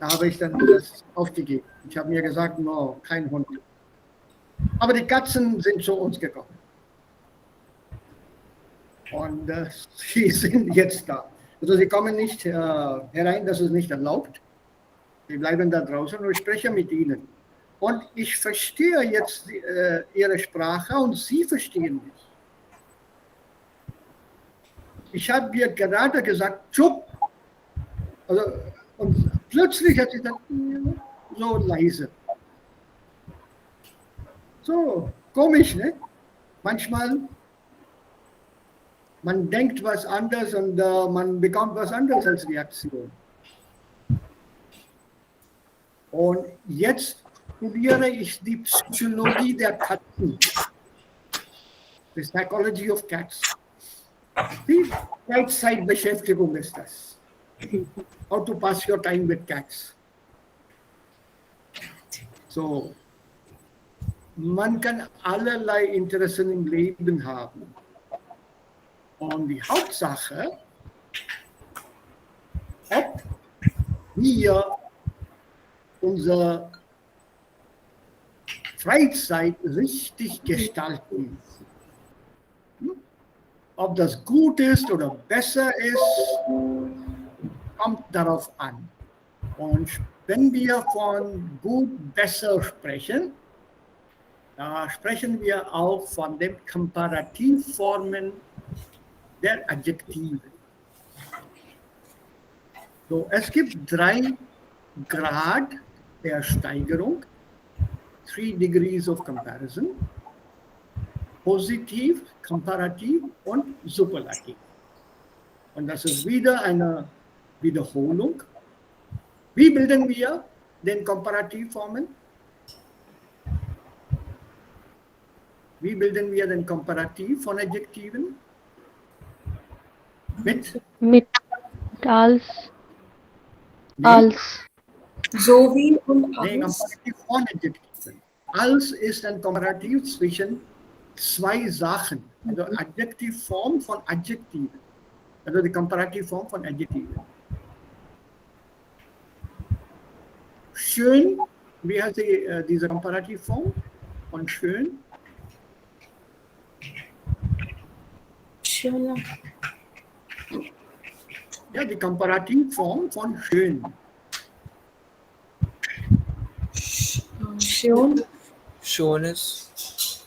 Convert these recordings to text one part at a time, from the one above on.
Da habe ich dann das aufgegeben. Ich habe mir gesagt, no, kein Hund. Aber die Katzen sind zu uns gekommen. Und sie sind jetzt da. Also sie kommen nicht herein, das ist nicht erlaubt. Sie bleiben da draußen und ich spreche mit ihnen. Und ich verstehe jetzt ihre Sprache und sie verstehen mich. Ich habe mir gerade gesagt, Tschub. Also, und plötzlich hat sie dann so leise. So, komisch, ne? Manchmal, man denkt was anderes und man bekommt was anderes als Reaktion. Und jetzt studiere ich die Psychologie der Katzen. The Psychology of Cats. Die Zeitbeschäftigung ist das. How to pass your time with cats. So, man kann allerlei Interessen im Leben haben. Und die Hauptsache, ob wir unsere Freizeit richtig gestalten. Ob das gut ist oder besser ist, kommt darauf an. Und wenn wir von gut, besser sprechen, da sprechen wir auch von den Komparativformen der Adjektive. So, es gibt 3 Grad der Steigerung, 3 degrees of comparison, positiv, komparativ und superlativ. Und das ist wieder eine Wiederholung. Wie bilden wir den Komparativformen? Wie bilden wir den Komparativ von Adjektiven? Mit als. Nee. Als. So wie und Nee, als. Komparativ von Adjektiven. Als ist ein Komparativ zwischen 2 Sachen. Also Adjektivform von Adjektiven. Also die Komparativform von Adjektiven. Schön, wie heißt diese Komparativform von schön? Schöner. Ja, die Komparativform von schön. Schön. Schönes.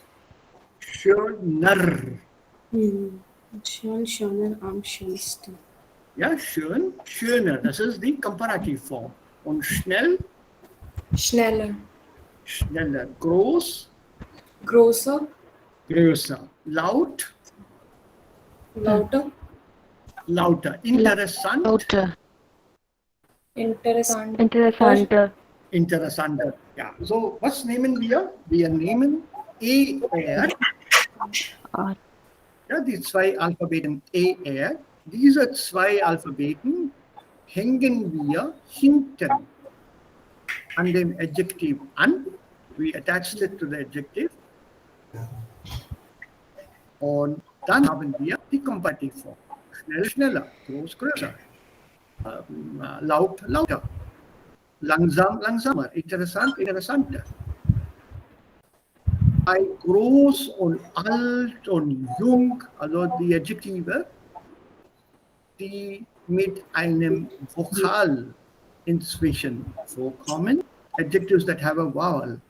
Schöner. Schön, schöner, am schönsten. Ja, schön, schöner. Das ist die Komparativform. Und schnell, Schneller. schneller. Groß, Großer. größer. Laut, Lauter. lauter. Interessant, Lauter. Interessant. Interessanter. interessanter. Ja, so, was nehmen wir? Wir nehmen ER, Art. ja, die 2 Alphabeten ER. Diese 2 Alphabeten hängen wir hinten an dem Adjektiv an. We attached it to the adjective. Und dann haben wir die Komparativform. Schnell, schneller, groß, größer, laut, lauter, langsam, langsamer, interessant, interessanter. Bei groß und alt und jung, also die Adjektive, die mit einem Vokal inzwischen vorkommen, adjectives that have a vowel.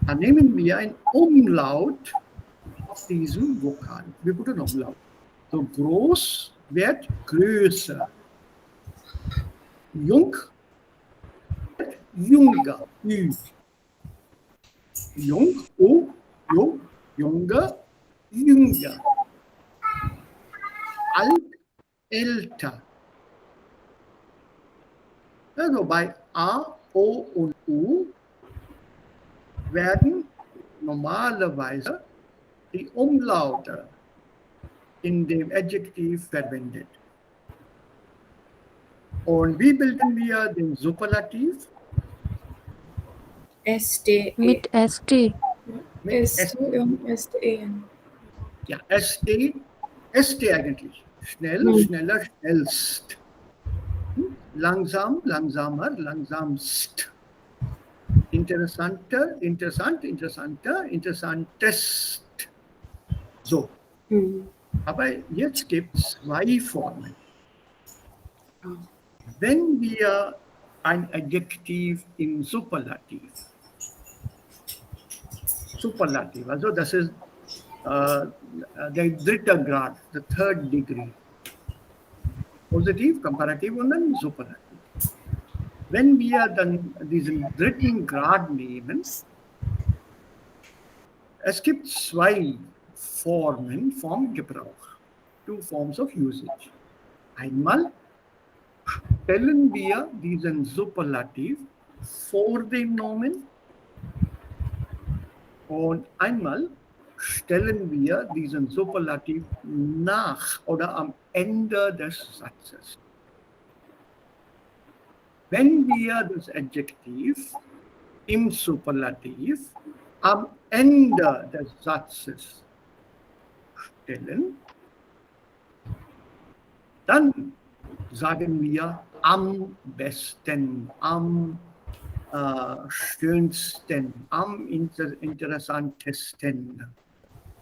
Dann nehmen wir ein Umlaut auf diesem Vokal. Wir benutzen Umlaut. So groß wird größer. Jung wird jünger. Ü. Jung, U, jung, junger, jünger. Alt, älter. Also bei A, O und U werden normalerweise die Umlaute in dem Adjektiv verwendet. Und wie bilden wir den Superlativ? ST. Mit ST. Mit ST. Ja, ST eigentlich. Schnell, schneller, schnellst. langsam, langsamer, langsamst. Interessanter, interessant, interessanter, interessantest. So. Aber jetzt gibt es zwei Formen. Wenn wir ein Adjektiv im Superlativ, also das ist der dritte Grad, the third degree. Positiv, Komparativ und dann Superlativ. Wenn wir dann diesen dritten Grad nehmen, es gibt zwei Formen vom Gebrauch, two forms of usage. Einmal stellen wir diesen Superlativ vor dem Nomen und einmal stellen wir diesen Superlativ nach oder am Ende des Satzes. Wenn wir das Adjektiv im Superlativ am Ende des Satzes stellen, dann sagen wir am besten, am schönsten, am interessantesten,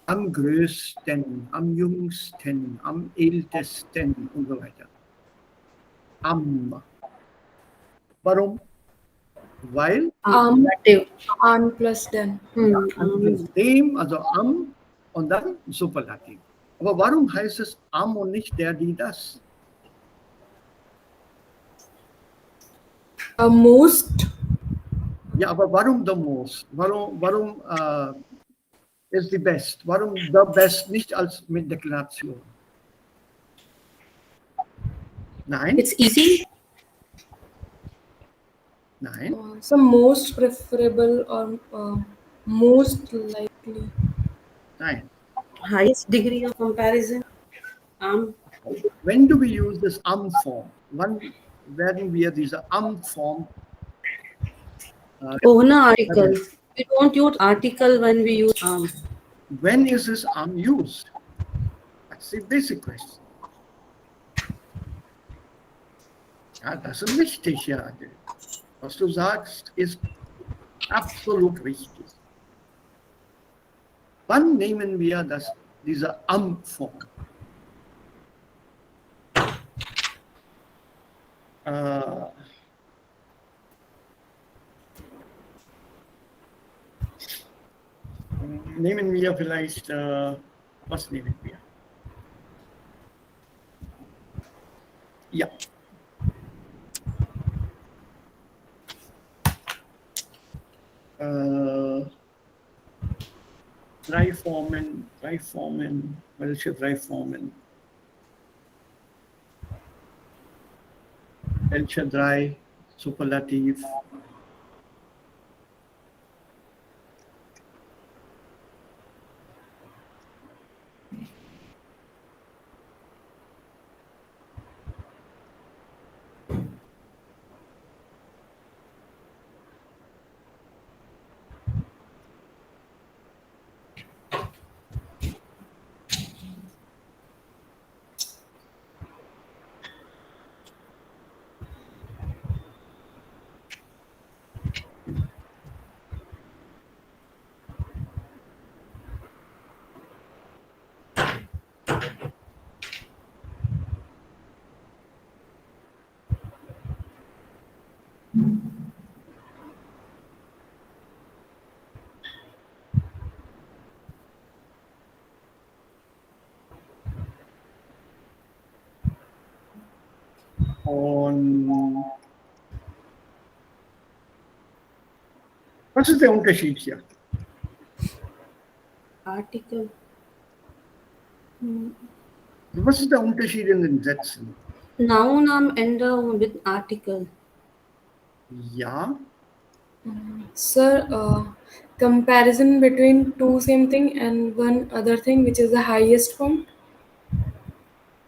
am größten, am jüngsten, am ältesten und so weiter. Am. Warum? Weil Adjective. An plus den. dem, also am und dann Superlativ. Aber warum heißt es am und nicht der, die, das? Most. Ja, aber warum the most? Warum ist the best? Warum the best nicht als mit Deklaration? Nein, It's easy. nein, So most preferable or most likely. nein. Highest degree of comparison. When do we use this am form? Wann werden wir diese am Form? Oh, no, article. We don't use article when we use When is this am used? That's the basic question. Ja, das ist wichtig, ja. Was du sagst, ist absolut richtig. Wann nehmen wir diese Am-Form? Nehmen wir vielleicht, was nehmen wir? Ja. Drei Formen, welche drei Formen? Welche drei Superlativ? Und was ist der Unterschied hier? article. Was ist der Unterschied in den Sätzen? Noun am Ende with article. Ja, Sir, comparison between two same thing and one other thing, which is the highest form.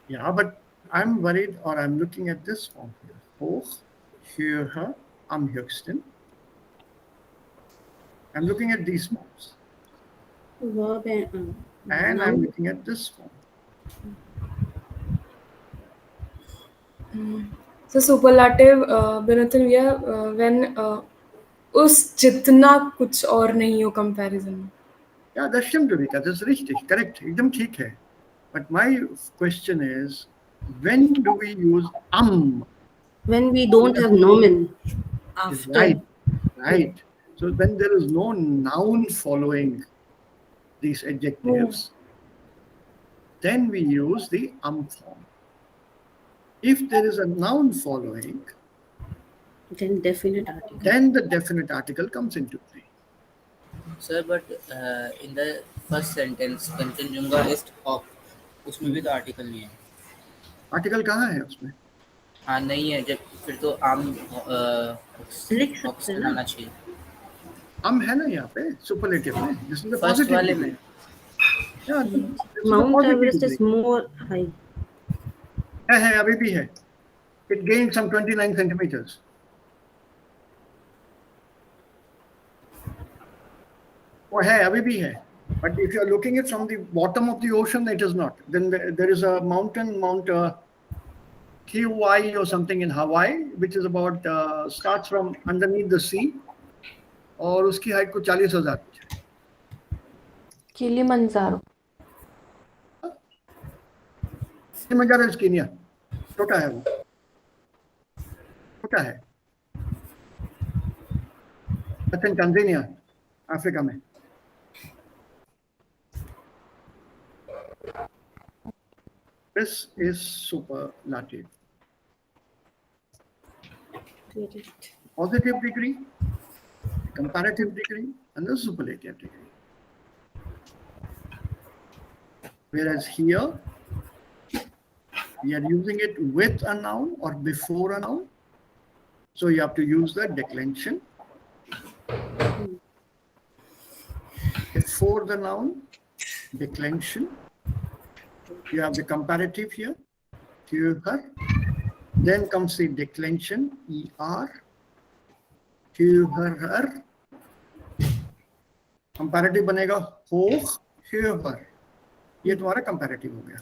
ja, but I'm worried or I'm looking at this form here. Hoch, höher, am höchsten. I'm looking at these forms. Verb and And I'm looking at this form. So superlative Binathan भैया when उस जितना कुछ और नहीं हो comparison में. Yeah, das stimmt, Rita. Das ist richtig. Correct. Ekdam theek hai. But my question is, when do we use When we don't have nomen after. Right. Right. So when there is no noun following these adjectives, then we use the form. If there is a noun following, Then definite article. then the definite article comes into play. Sir but in the first sentence Kanchenjunga is of, उसमें भी तो article नहीं है। Article कहाँ है उसमें? हाँ नहीं है, जब फिर तो आम लिख सकते हैं ना। आना चाहिए है ना यहाँ पे सुपरलेटिव में, this is the first positive वाले में। Mount Everest is more high. है अभी भी है. It gained some 29 centimeters. वो है अभी भी है. But if you are looking it from the bottom of the ocean, it is not. Then there is a mountain, Mount Kauai or something in Hawaii, which is about starts from underneath the sea, और उसकी height को 40,000. Kilimanjaro. Kilimanjaro is Kenya. छोटा है वो, छोटा है. अच्छा, Tanzania, Africa में. This is superlative. Correct. Positive degree, comparative degree, and the superlative degree. Whereas here, we are using it with a noun or before a noun. So you have to use the declension. Before the noun, declension. You have the comparative here, her. Then comes the declension, er, her. Comparative बनेगा hoch, her. ये तुम्हारा comparative हो गया.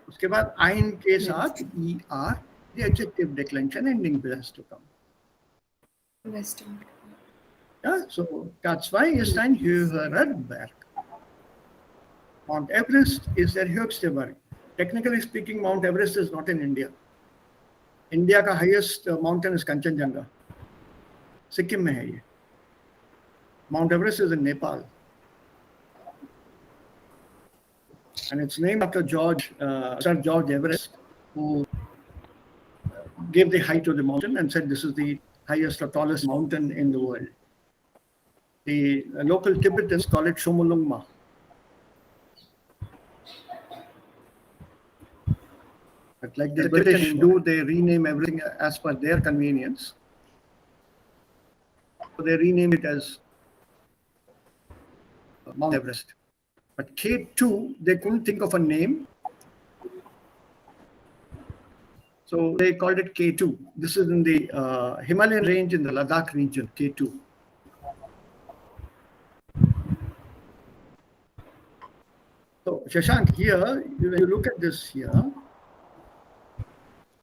उसके बाद आइन के साथ er, the adjective declension ending has to come. Western. Yeah, so that's why ist ein höherer Berg. Mount Everest is der höchste Berg. Technically speaking, Mount Everest is not in India. India का highest mountain is Kanchenjunga. Sikkim में है ये. Mount Everest is in Nepal. And it's named after Sir George Everest, who gave the height of the mountain and said this is the highest or tallest mountain in the world. The local Tibetans call it Chomolungma. But like the British do, they rename everything as per their convenience. So they rename it as Mount Everest. But K2, they couldn't think of a name. So they called it K2. This is in the Himalayan range in the Ladakh region, K2. So Shashank, here, when you look at this here,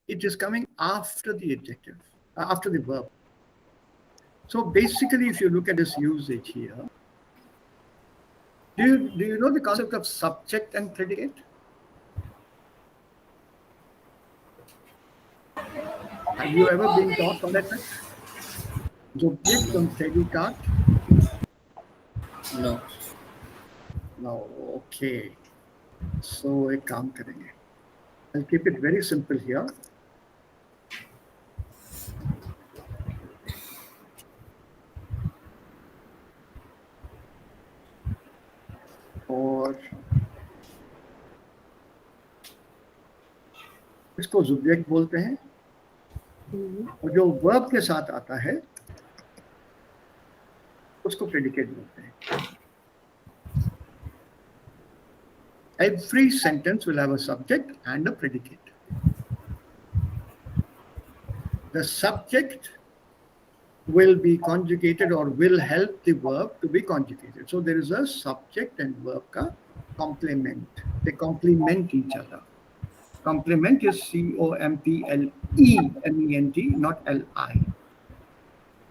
it is coming after the adjective, after the verb. So basically, if you look at this usage here, do you know the concept of subject and predicate? Have you ever been taught on that? Subject and predicate? No. No, okay. So एक काम करेंगे. I'll keep it very simple here. और इसको subject बोलते हैं. और जो verb के साथ आता है उसको predicate बोलते हैं. Every sentence will have a subject and a predicate. The subject will be conjugated or will help the verb to be conjugated. So there is a subject and verb ka complement. They complement each other. Complement is COMPLEMENT, not LI.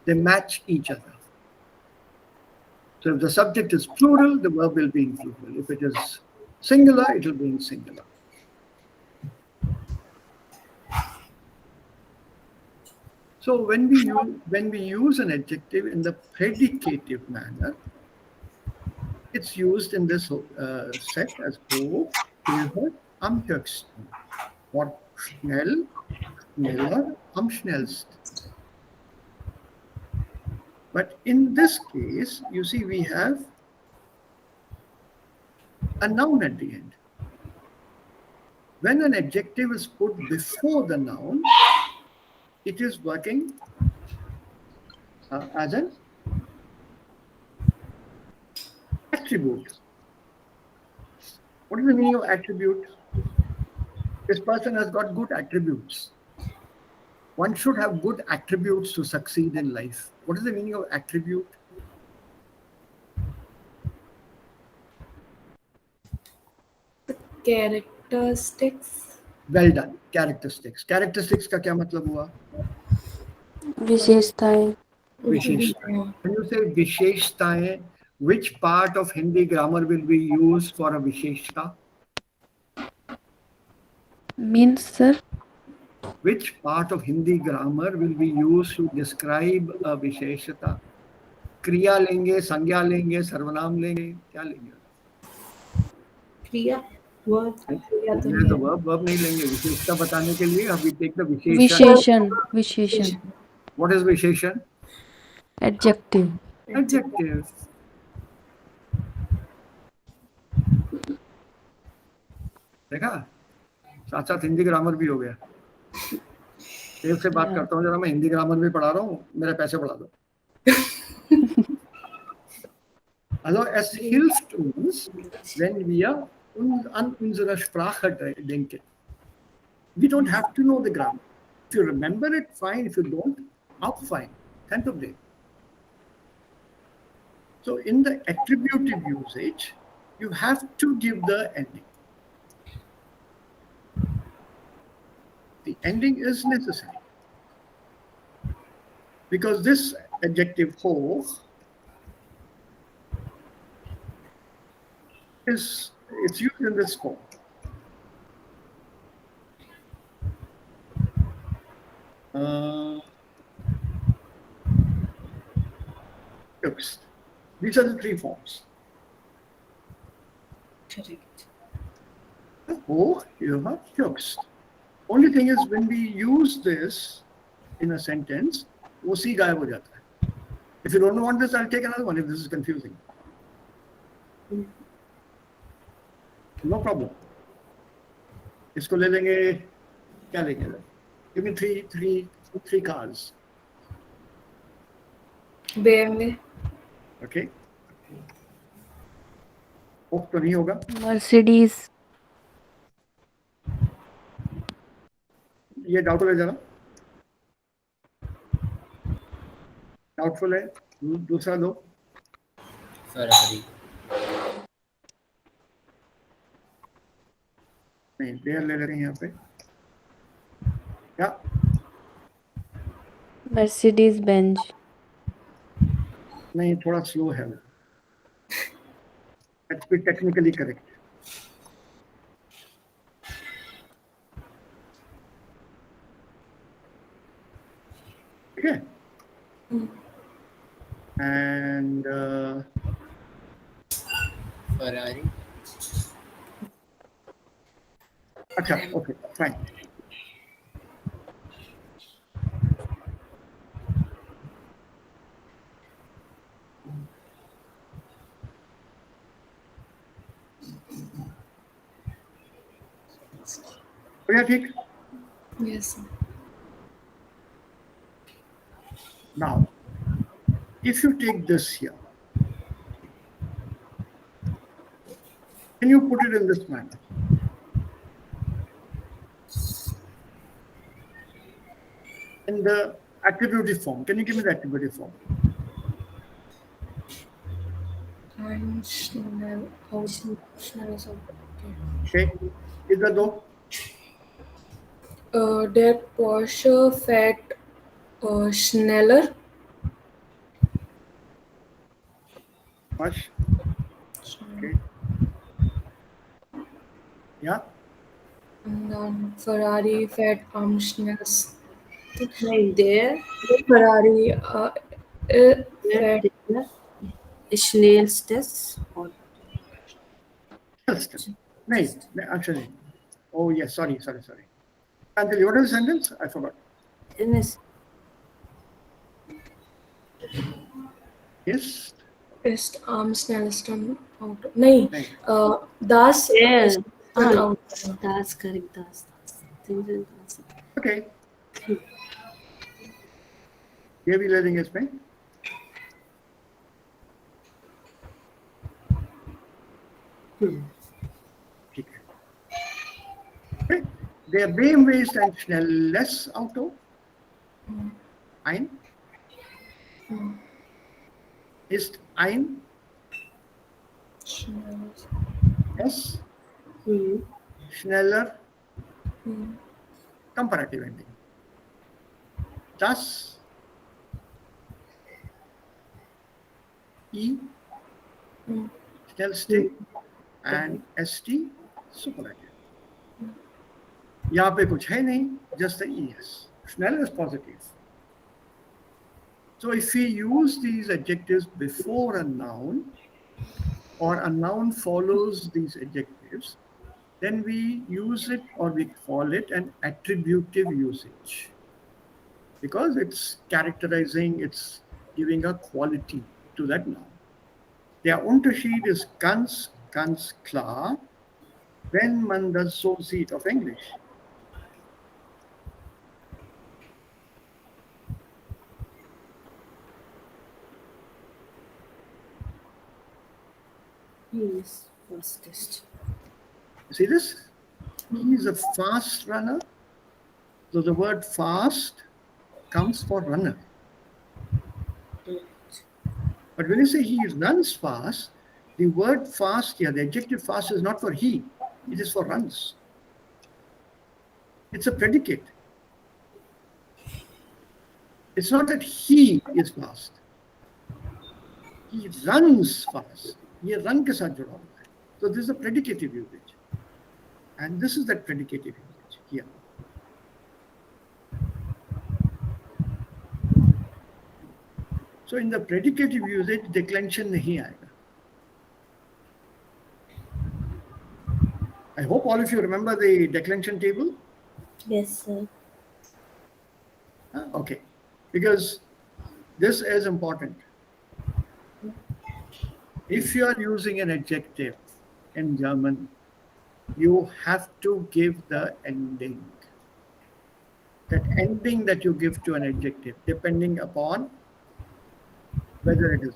They match each other. So if the subject is plural, the verb will be in plural. If it is singular, it will be in singular. So when we use an adjective in the predicative manner, it's used in this set as hoch, höher, am höchsten, or schnell, schneller, am schnellsten. But in this case, you see, we have a noun at the end. When an adjective is put before the noun, it is working as an attribute. What is the meaning of attribute? This person has got good attributes. One should have good attributes to succeed in life. What is the meaning of attribute? Characteristics. Well done. Characteristics. Characteristics का क्या मतलब हुआ? विशेषताएं. Visheshtaएं. When you say Visheshtaएं, which part of Hindi grammar will be used for a Visheshta? Means, sir? Which part of Hindi grammar will be used to describe a Visheshta? क्रिया लेंगे, संज्ञा लेंगे, सर्वनाम लेंगे, क्या लेंगे? क्रिया वर्ब तो verb नहीं लेंगे. विशेषता बताने के लिए we take the विशेषण. विशेषण. What is विशेषण? Adjective. Adjective. देखा? साथ साथ हिंदी ग्रामर भी हो गया. देव से बात करता हूँ जरा, मैं हिंदी ग्रामर भी पढ़ा रहा हूँ, मेरे पैसे बढ़ा दो. Also es hilft uns, wenn wir an unserer Sprache denken. We don't have to know the grammar. If you remember it, fine. If you don't, auch fine. Kein Problem. So in the attributive usage, you have to give the ending. The ending is necessary. Because this adjective hoch it's used in this form. Höchst. These are the three forms. correct. Hoch, höher, höchst. Only thing is when we use this in a sentence, वो सी गायब हो जाता है. If you don't want this, I'll take another one if this is confusing. No problem. इसको ले लेंगे, क्या लेंगे? Give me three cars. BMW. Okay. Hope तो नहीं होगा. Mercedes. ये डाउटफुल है जरा. डाउटफुल है. दूसरा दो. Ferrari. नहीं, देर ले रहे हैं यहाँ पे. क्या? Mercedes Benz. नहीं, थोड़ा स्लो है वो. Let's be technically correct. Okay. And Ferrari. अच्छा, okay, fine. हो गया ठीक? Yes, sir. Now, if you take this here, can you put it in this manner? In the attributive form. Can you give me the attributive form? And schnell, how schnell is okay. Okay. इधर दो. Der Porsche fährt schneller. Much. Okay. Yeah. Und dann Ferrari fährt am schnellsten. Like there, Ferrari fährt there, schnellstes Auto. Elston. No, actually. Oh, yes. Sorry. Anjali, what is the sentence? I forgot. Yes. Yes. ist am schnellsten Auto. Nein, Nein. das Yeah. ist ein Ah, Auto. that's correct. That's. Things and that's. Okay. ये भी ले लेंगे इसमें. ठीक है. Okay. Der BMW ist ein schnelles Auto. Ein ist ein Schnelles. S Hmm. schneller Hm. comparative ending. Das I Hm. schnellste and ST superlative. यहाँ पे कुछ है नहीं, just the ES. Schnell is positive. So if we use these adjectives before a noun, or a noun follows these adjectives, then we use it, or we call it an attributive usage. Because it's characterizing, it's giving a quality to that noun. Der Unterschied ist ganz klar, wenn man das so sieht auf Englisch. Yes. Fastest. See this? He is a fast runner. So the word fast comes for runner. But when you say he runs fast, the word fast here, the adjective fast is not for he, it is for runs. It's a predicate. It's not that he is fast. He runs fast. ये run के साथ जुड़ा हुआ है. So this is a predicative usage. And this is that predicative usage here. So in the predicative usage, declension नहीं आएगा. I hope all of you remember the declension table. Yes, sir. Okay, because this is important. If you are using an adjective in German, you have to give the ending. That ending that you give to an adjective, depending upon whether it is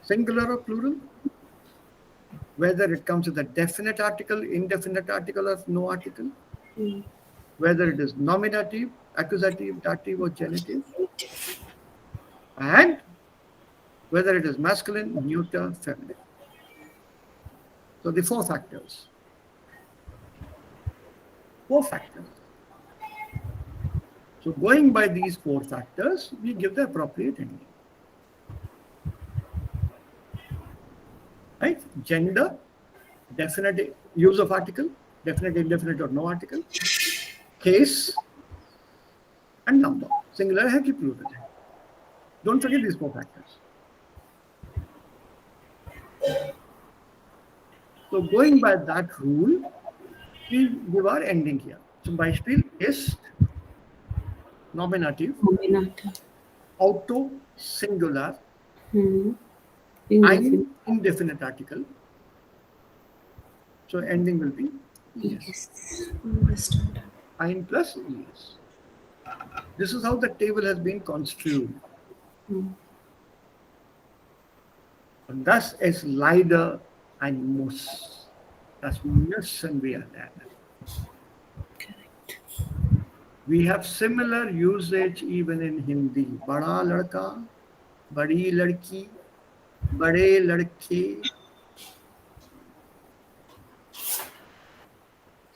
singular or plural, whether it comes with a definite article, indefinite article, or no article, Hmm. whether it is nominative, accusative, dative, or genitive, and whether it is masculine, neuter, feminine. So the four factors. So going by these four factors, we give the appropriate ending. Right? Gender, definite use of article, definite, indefinite, or no article. Case and number. Singular है कि plural है. Don't forget these four factors. So going by that rule, we give our ending here. Zum Beispiel ist Nominativ, Nominative. Auto Singular, Hmm. ein indefinite article. So ending will be Yes. Understand. ein plus es. This is how the table has been construed. Hmm. Und das ist leider ein Muss. Das müssen wir lernen. Correct. We have similar usage even in Hindi. बड़ा लड़का, बड़ी लड़की, बड़े लड़के.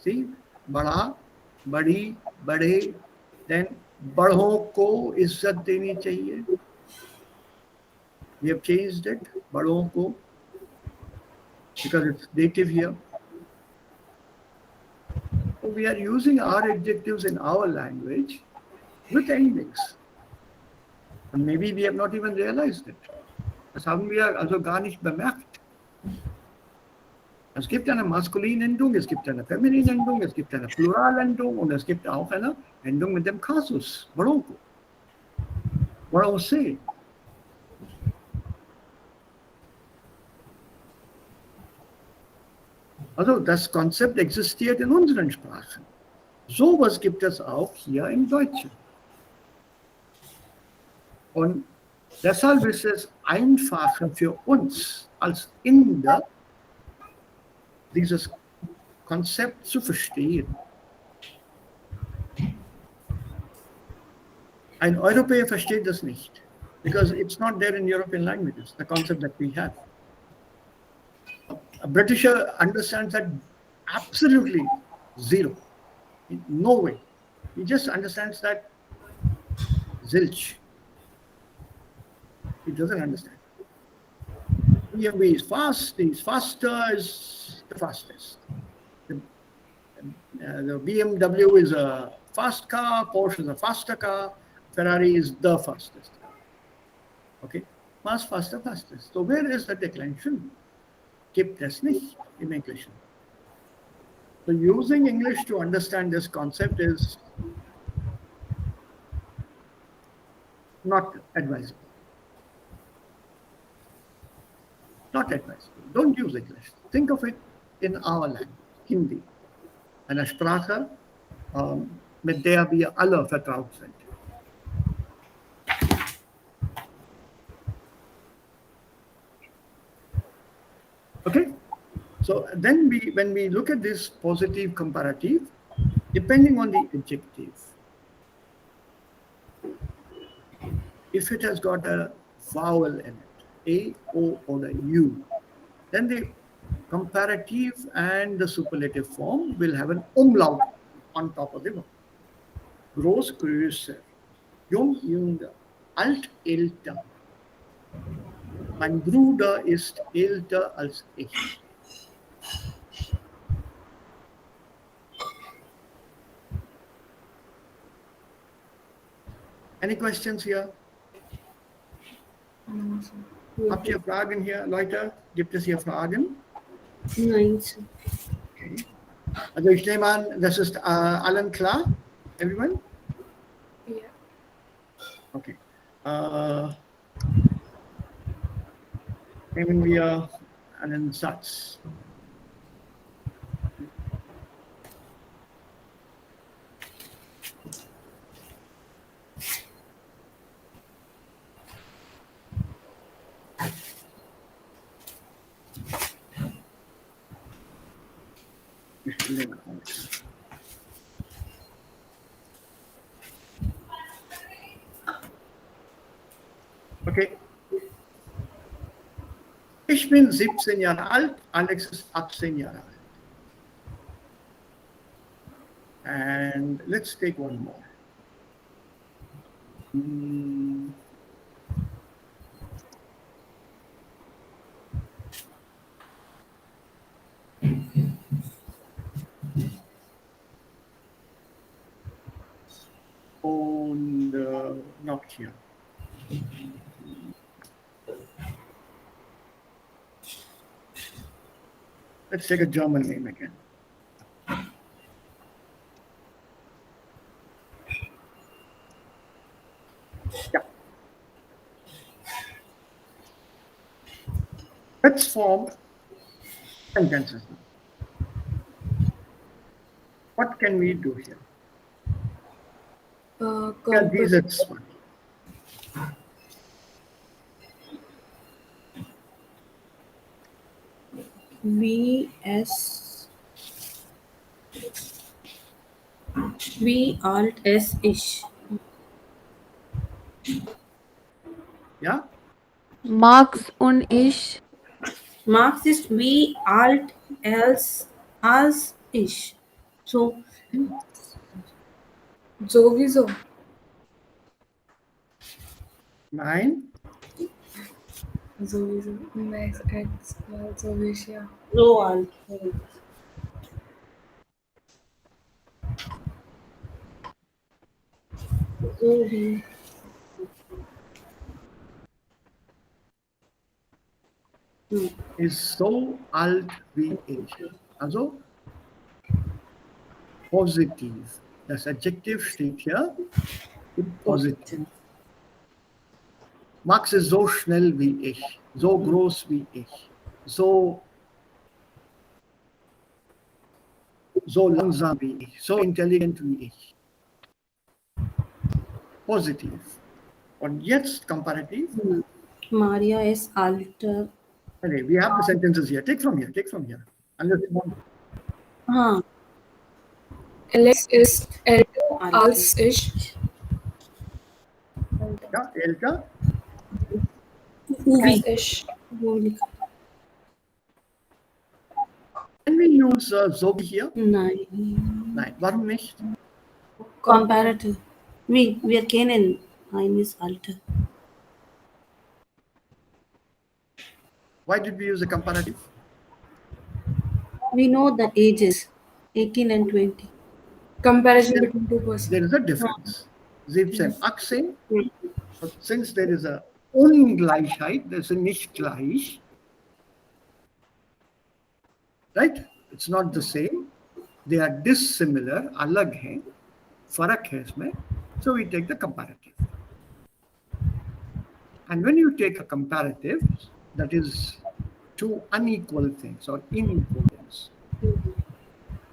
See, बड़ा बड़ी, बड़े, then बढ़ों को इज्जत देनी चाहिए. We have changed it, बढ़ों को, because it's native here. So we are using our adjectives in our language with endings. And maybe we have not even realized it. Das haben wir also gar nicht bemerkt. Es gibt eine Maskulinendung, es gibt eine Femininendung, es gibt eine Pluralendung und es gibt auch eine Endung mit dem Kasus. Warum? Warum se? Also das Konzept existiert in unseren Sprachen. Sowas gibt es auch hier im Deutschen. Und deshalb ist es einfacher für uns als Inder, dieses Konzept zu verstehen. Ein Europäer versteht das nicht, because it's not there in European languages, the concept that we have. A Britisher understands that absolutely zero, no way. He just understands that zilch. He doesn't understand. BMW is fast, is faster, is the fastest. The BMW is a fast car, Porsche is a faster car, Ferrari is the fastest. Okay? Fast, faster, fastest. So where is the declension? Gibt es nicht im Englischen. So using English to understand this concept is not advisable. Not advisable. Don't use English. Think of it in our language, Hindi. Eine Sprache, mit der wir alle vertraut sind. Okay? So then when we look at this positive comparative, depending on the adjective, if it has got a vowel in it, A, O, or a U, then the comparative and the superlative form will have an umlaut on top of the verb. Groß, größer, jung, jünger, alt, älter. Mein Bruder ist älter als ich. Any questions here? Habt ihr Fragen hier, Leute? Gibt es hier Fragen? Nein, Sir. Okay. Also ich nehme an, das ist allen klar? Everyone? Yeah. Okay. Nehmen wir einen Satz. Ich spiele mal aus. Okay. Ich bin 17 Jahre alt, Alex ist 18 Jahre alt. And let's take one more. Und not here. Let's take a German name again. Yeah. Let's form sentences now. What can we do here? Yeah, these are one. V alt S ish. Yeah? Marx und ich. Marx ist V alt else as ish. So Zovizo. 9. Zovizo. Max X. Zovicia. Roald. Zoe. Ist so alt wie ich. Also positiv. Das Adjektiv steht hier im Positiv. Max ist so schnell wie ich, so groß wie ich, so langsam wie ich, so intelligent wie ich. Positiv. Und jetzt Komparativ. Maria is alter. Okay, we have the sentences here. Take from here. Unless you want. Huh. Alex is älter als ich. Ja, älter. Uvi. Als ich. Can we use so wie hier? Nein. Nein, warum nicht? Comparative. Wir kennen. Mine is alter. Why did we use a comparative? We know the ages. 18 and 20. Comparison between two persons. There is a difference. 17, 18. But since there is a Ungleichheit, there's a nicht gleich. Right? It's not the same. They are dissimilar, alag hai, farak hai isme. So we take the comparative. And when you take a comparative, that is two unequal things or unequal things,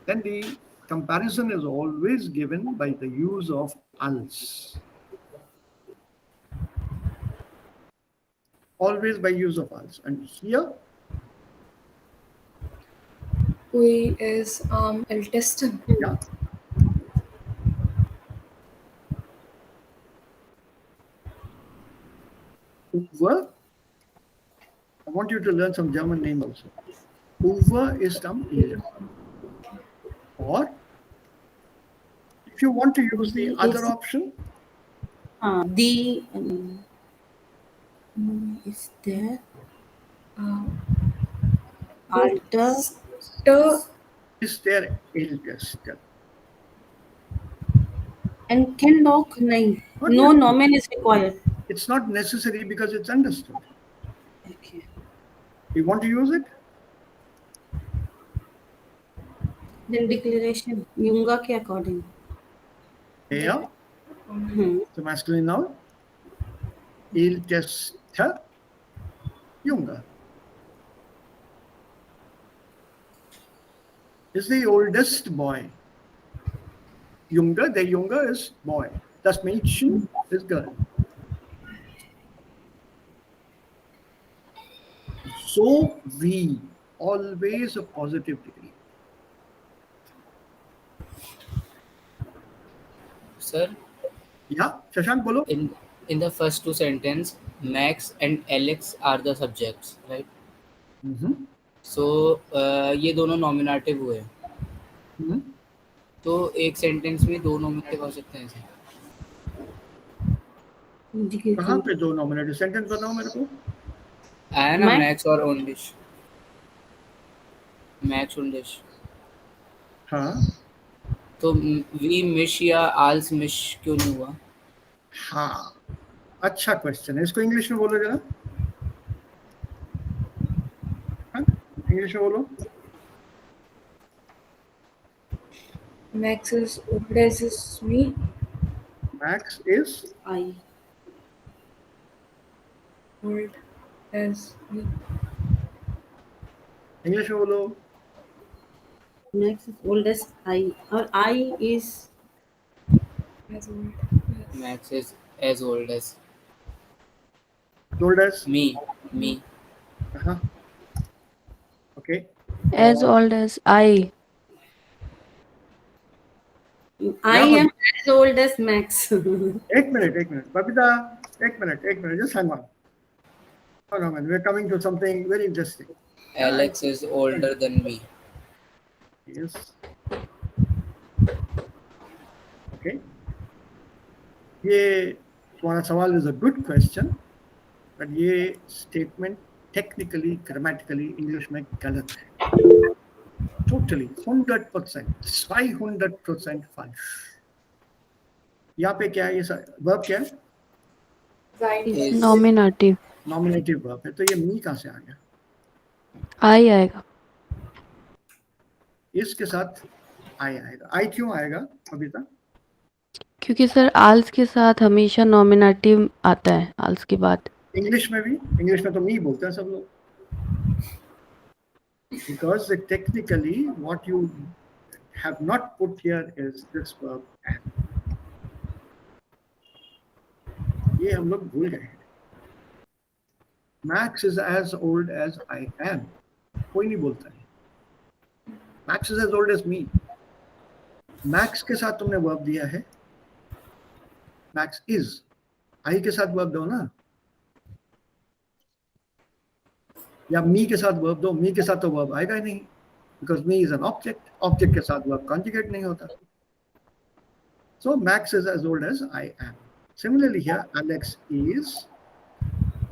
then the comparison is always given by the use of als. Always by use of als. And here, Ui is ältesten. yeah, Uwe. I want you to learn some German name also. Uwe ist am ehesten. Or if you want to use the other option, The is there. Alter. Ter is der älteste. And can dog nahi. What No you- nomen is required. It's not necessary because it's understood. Okay. You want to use it? Then declaration. Junga ke according. Er, the masculine noun. Ältester, Junger. Is the oldest boy. Junger, der Junge is boy. Das Mädchen is girl. So we, always a positive degree. Sir, Yeah, Shashank, bolo. in the first two sentences, Max and Alex are the subjects, right? Mhm. So ये दोनों nominative हुए. Mhm. तो एक sentence में दो nominative आ सकते हैं ऐसे. कहाँ पे दो नॉमिनेटिव सेंटेंस बताओ मेरे को. आया ना Max- मैक्स और ओनडिश. मैक्स ओनडिश. हाँ तो वी मिश या आल्स मिश क्यों नहीं हुआ? हाँ, अच्छा क्वेश्चन है. इसको इंग्लिश में बोलो जरा. हाँ, इंग्लिश में बोलो. Max is old as me. Max is I. Old as me. English में बोलो. Max is old as I. Or I is As old. Max is as old as Told us. Me. Uh-huh. Okay. As old as I. I Yeah, am as old as Max. एक minute. Babita, एक minute. Just hang on. No, man. We're coming to something very interesting. Alex is older than me. Yes. Okay. ये तुम्हारा सवाल is a good question, but ये statement technically grammatically English में गलत है, totally 100%, 500% false. यहाँ पे क्या है, ये वर्ब क्या है? Right. Is Nominative. Nominative verb है, तो ये मी कहाँ से आ गया? I आएगा. इसके साथ आई आएगा. आई क्यों आएगा अभी तक? क्योंकि सर आल्स के साथ हमेशा नॉमिनेटिव आता है आल्स के बाद. इंग्लिश में भी, इंग्लिश में तो मी बोलते हैं सब लोग, because technically what you have not put here is this verb am. ये हम लोग भूल गए हैं. Max is as old as I am. कोई नहीं बोलता है. Max is as old as me. Max के साथ तुमने verb दिया है. Max is. I के साथ verb दो ना. या me के साथ verb दो. Me के साथ तो verb आएगा ही नहीं. Because me is an object. Object के साथ verb conjugate नहीं होता. So Max is as old as I am. Similarly here, Alex is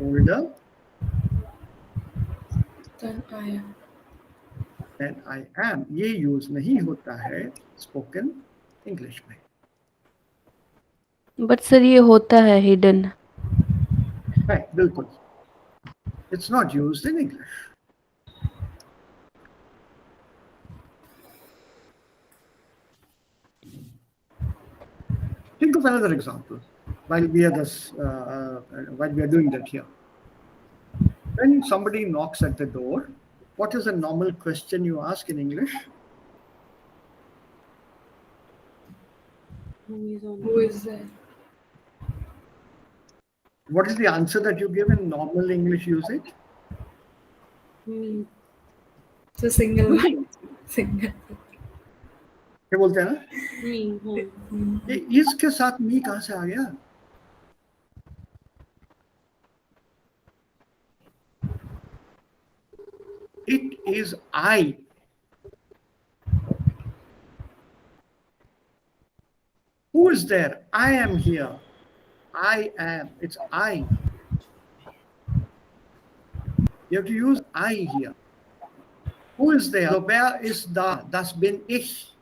older Then I am. than I am. ये यूज नहीं होता है स्पोकन इंग्लिश में. बट सर ये होता है हिडन. है बिल्कुल. It's not used in English. Think of another example while we are doing that here. When somebody knocks at the door, what is a normal question you ask in English? Who is on? Who is there? What is the answer that you give in normal English usage? Me. It's a single line. Single. क्या बोलते हैं ना? Me. Home. ये इसके साथ मी कहाँ से आ गया? It is I. Who is there? I am here. I am. It's I. You have to use I here. Who is there? So wer ist da? Das bin ich.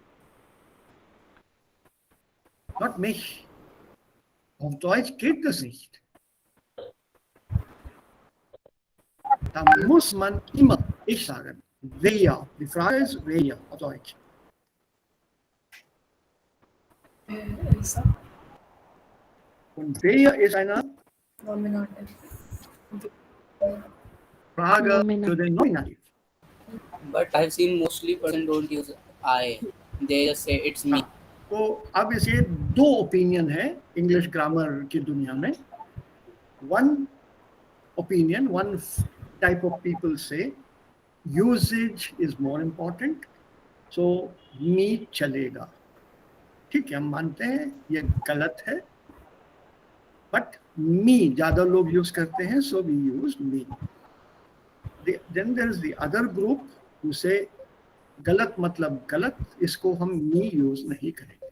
Not mich. Auf Deutsch geht das nicht. Da muss man immer ich sagen. Wer. Die Frage ist wer auf Deutsch. Is Und wer ist eine nominative. Frage Nominativ. für den Nominativ. but I've seen mostly person don't use I. They just say it's me. तो अब इसे दो opinion है English grammar की दुनिया में. One opinion, one type of people से usage is more important, सो मी चलेगा. ठीक है, हम मानते हैं ये गलत है, बट मी ज्यादा लोग यूज करते हैं, so we use me. Then there is the other group who say गलत मतलब गलत, इसको हम मी यूज नहीं करेंगे.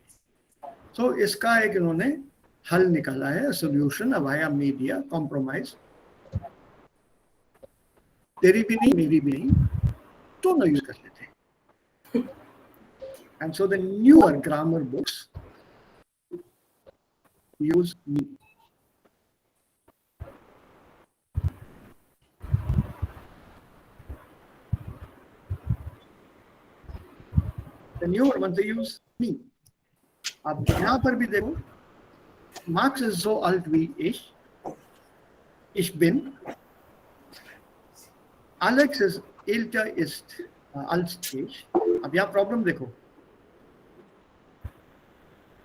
सो इसका एक इन्होंने हल निकाला है, सोल्यूशन वाया मीडिया कॉम्प्रोमाइज. तेरी भी नहीं मेरी भी नहीं, दोनों यूज कर लेते हैं. And so the newer grammar books use me. The newer ones they use me. अब यहाँ पर भी देखो, Marx ist so alt wie ich bin. Alex ist älter ist als ich. अब यहाँ प्रॉब्लम देखो.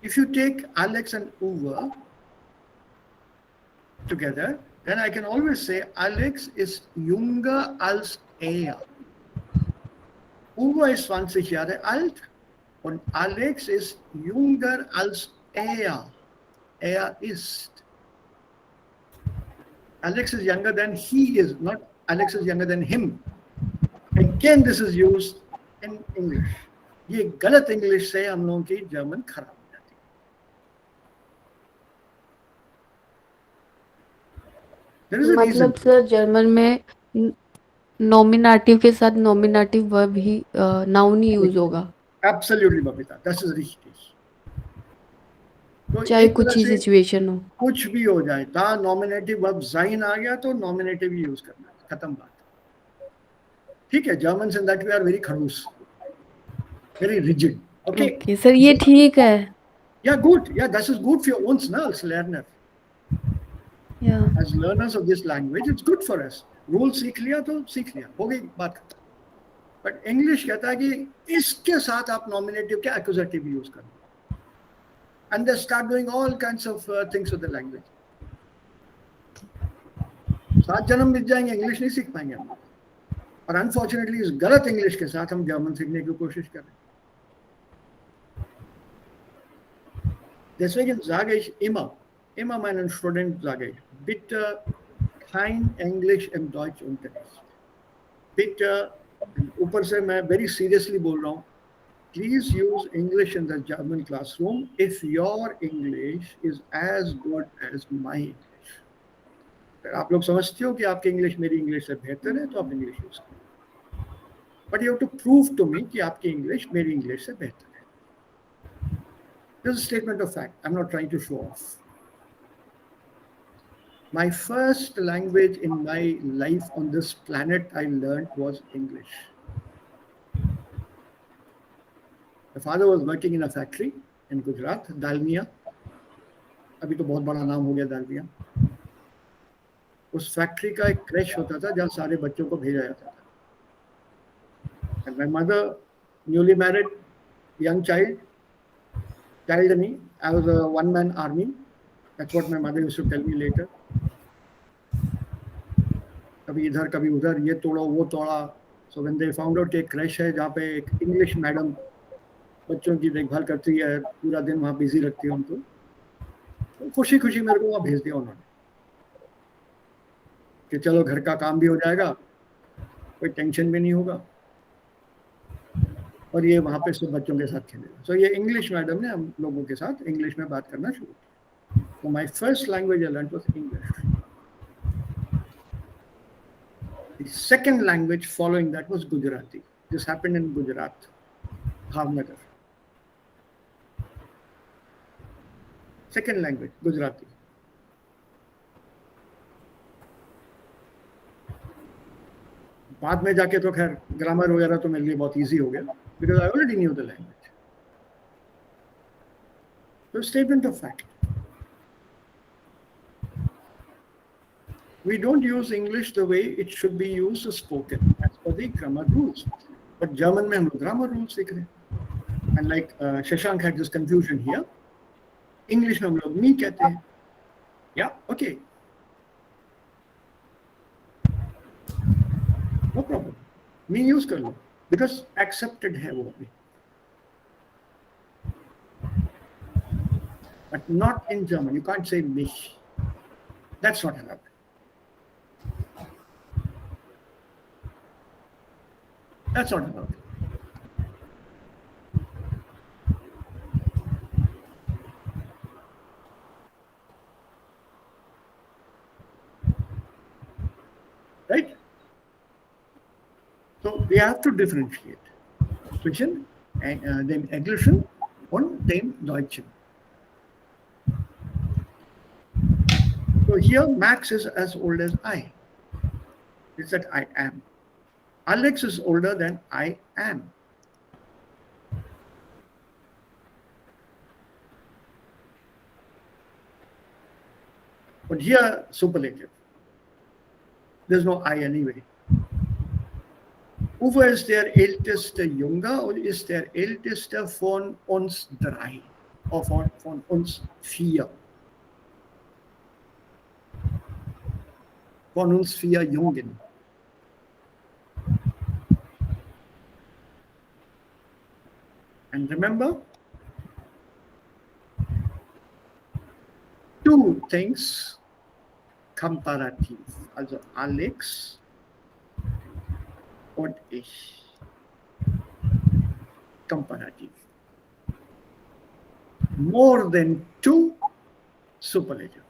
If you take Alex and Uwe together, then I can always say Alex ist jünger als er. Uwe ist 20 Jahre alt und Alex ist jünger als er. Er ist. Alex is younger than he is, not Alex is younger than him. Again, this is used in English. ये गलत English से हम लोगों की German खराब हो जाती है. There is a reason. मतलब सर जर्मन में नॉमिनेटिव के साथ नॉमिनेटिव वर्ब ही नाउन ही यूज होगा, Absolutely, Babita. That is richtig. तो चाहे एक तरह कुछ ही से सिचुएशन हो. कुछ भी हो जाए, दा नॉमिनेटिव वर्ब जाइन आ गया तो नॉमिनेटिव ही यूज करना है, खत्म बात. ठीक है, Germans in that way are very खड़ूस, very rigid. Okay, okay sir, ये ठीक है. Yeah good, yeah that is good for uns ना als learner. या As learners of this language, it's good for us. Rule सीख लिया तो सीख लिया, हो गई बात खत्म. बट इंग्लिश कहता है कि इसके साथ आप नॉमिनेटिव के एक्यूजेटिव यूज करना. And they start doing all kinds of things with the language. 7 जन्म बीत जाएंगे, इंग्लिश नहीं सीख पाएंगे हम. और अनफॉर्चुनेटली इस गलत इंग्लिश के साथ हम जर्मन सीखने की कोशिश कर रहे हैं. Deswegen sage ich immer meinen Studenten sage ich, bitte kein Englisch im Deutschunterricht. Bitte, ऊपर से मैं very seriously बोल रहा हूँ, please use English in the German classroom if your English is as good as my English. अगर आप लोग समझते हो कि आपकी इंग्लिश मेरी इंग्लिश से बेहतर है तो आप इंग्लिश यूज करें. But you have to prove to me कि आपकी इंग्लिश मेरी इंग्लिश से बेहतर है. This is a statement of fact. I'm not trying to show off. My first language in my life on this planet I learned was English. My father was working in a factory in Gujarat, Dalmia. अभी तो बहुत बड़ा नाम हो गया दालमिया. उस factory का एक क्रैश होता था जहाँ सारे बच्चों को भेजा जाता था. And my mother, newly married, young child me. I was a one-man army. That's what my mother used to tell me later. कभी इधर कभी उधर, ये तोड़ो वो तोड़ा. So when they found out कि एक क्रैश है जहाँ पे एक इंग्लिश मैडम बच्चों की देखभाल करती है, पूरा दिन वहाँ बिजी रखती है उनको, तो खुशी खुशी मेरे को वहाँ भेज दिया उन्होंने कि चलो घर का काम भी हो जाएगा, कोई टेंशन भी नहीं होगा, और ये वहाँ पे सब बच्चों के साथ खेलेगा. सो ये इंग्लिश मैडम ने हम लोगों के साथ इंग्लिश में बात करना शुरू किया. तो my first language I learn was English. The second language following that was Gujarati. This happened in Gujarat, Bhavnagar. Second language, Gujarati. बाद में जाके तो खैर ग्रामर वगैरह तो मेरे लिए बहुत इजी हो गया, because I already knew the language. So statement of fact. We don't use English the way it should be used or spoken as per the grammar rules. But German में हम लोग grammar rules सीख रहे हैं. And like Shashank had this confusion here. English में हम लोग me कहते हैं. Yeah, okay. No problem. Me use कर लो. Because accepted है वो भी. But not in German. You can't say mich. That's not allowed. That's not allowed. Right? So we have to differentiate zwischen dem Englischen und dem Deutschen. So here Max is as old as I. It's that I am. Alex is older than I am. But here, superlative. There's no I anyway. Uwe ist der älteste Junge und ist der älteste von uns drei. Oder von uns vier. Von uns vier Jungen. And remember, two things comparativ. Also Alex und ich. Comparativ. More than two, superlative.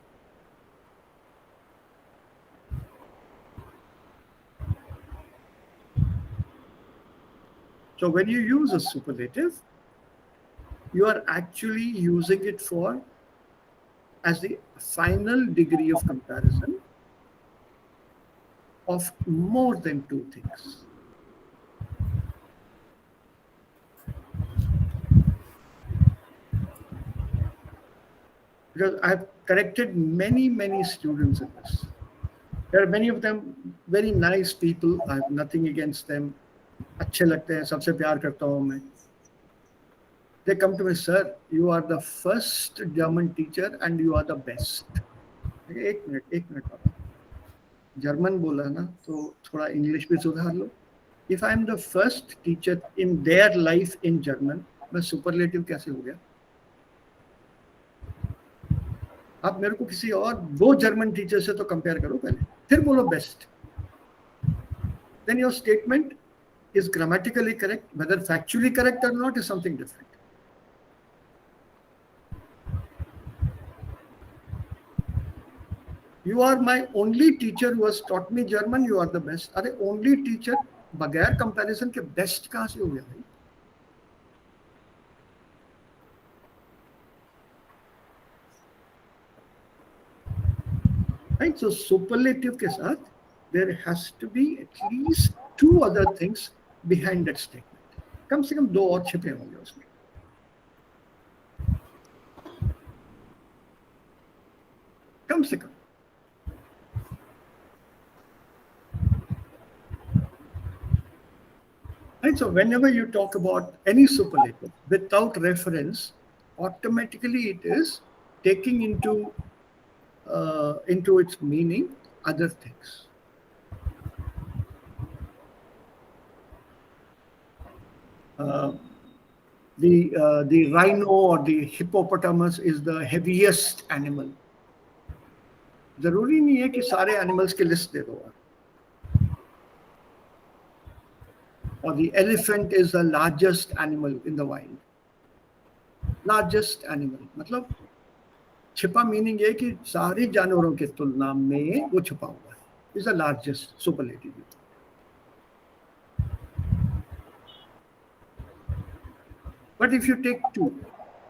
So when you use a superlative, you are actually using it for as the final degree of comparison of more than two things. Because I've corrected many students in this. There are many of them very nice people. I have nothing against them. अच्छे लगते हैं, सबसे प्यार करता हूँ मैं. They come to me, sir, you are the first German teacher and you are the best. एक minute बाबा. German बोला ना तो थोड़ा इंग्लिश भी सुधार लो. If I am the first teacher in their life in German, मैं सुपरलेटिव कैसे हो गया? आप मेरे को किसी और दो जर्मन टीचर से तो कंपेयर करो पहले, फिर बोलो best. Then your statement is grammatically correct. Whether factually correct or not is something different. You are my only teacher who has taught me German. You are the best. अरे only teacher बगैर comparison के best कहाँ से हो गया भाई? Right? So superlative के साथ there has to be at least two other things behind that statement. कम से कम दो और छिपे होंगे उसमें. कम से कम. Right? So whenever you talk about any superlative without reference, automatically it is taking into its meaning other things. The rhino or the hippopotamus is the heaviest animal. जरूरी नहीं है कि सारे animals की list दे दो. Or the elephant is the largest animal in the wild. Largest animal मतलब छिपा meaning है कि सारे जानवरों के तुलना में वो छुपा हुआ है. Is the largest superlative. But if you take two,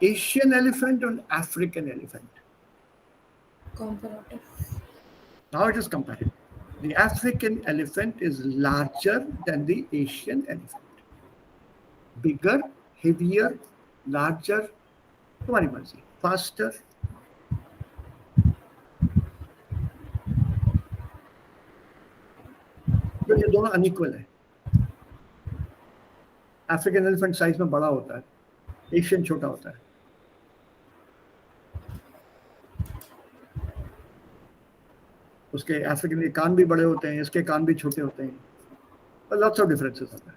Asian elephant and African elephant, Comparative. now it is comparative. The African elephant is larger than the Asian elephant. Bigger, heavier, larger, तुम्हारी मर्जी. Faster. तो ये दोनों unequal है. African elephant size में बड़ा होता है, एशियन छोटा होता है. उसके अफ्रीकन के कान भी बड़े होते हैं, इसके कान भी छोटे होते हैं. Lots of differences are there.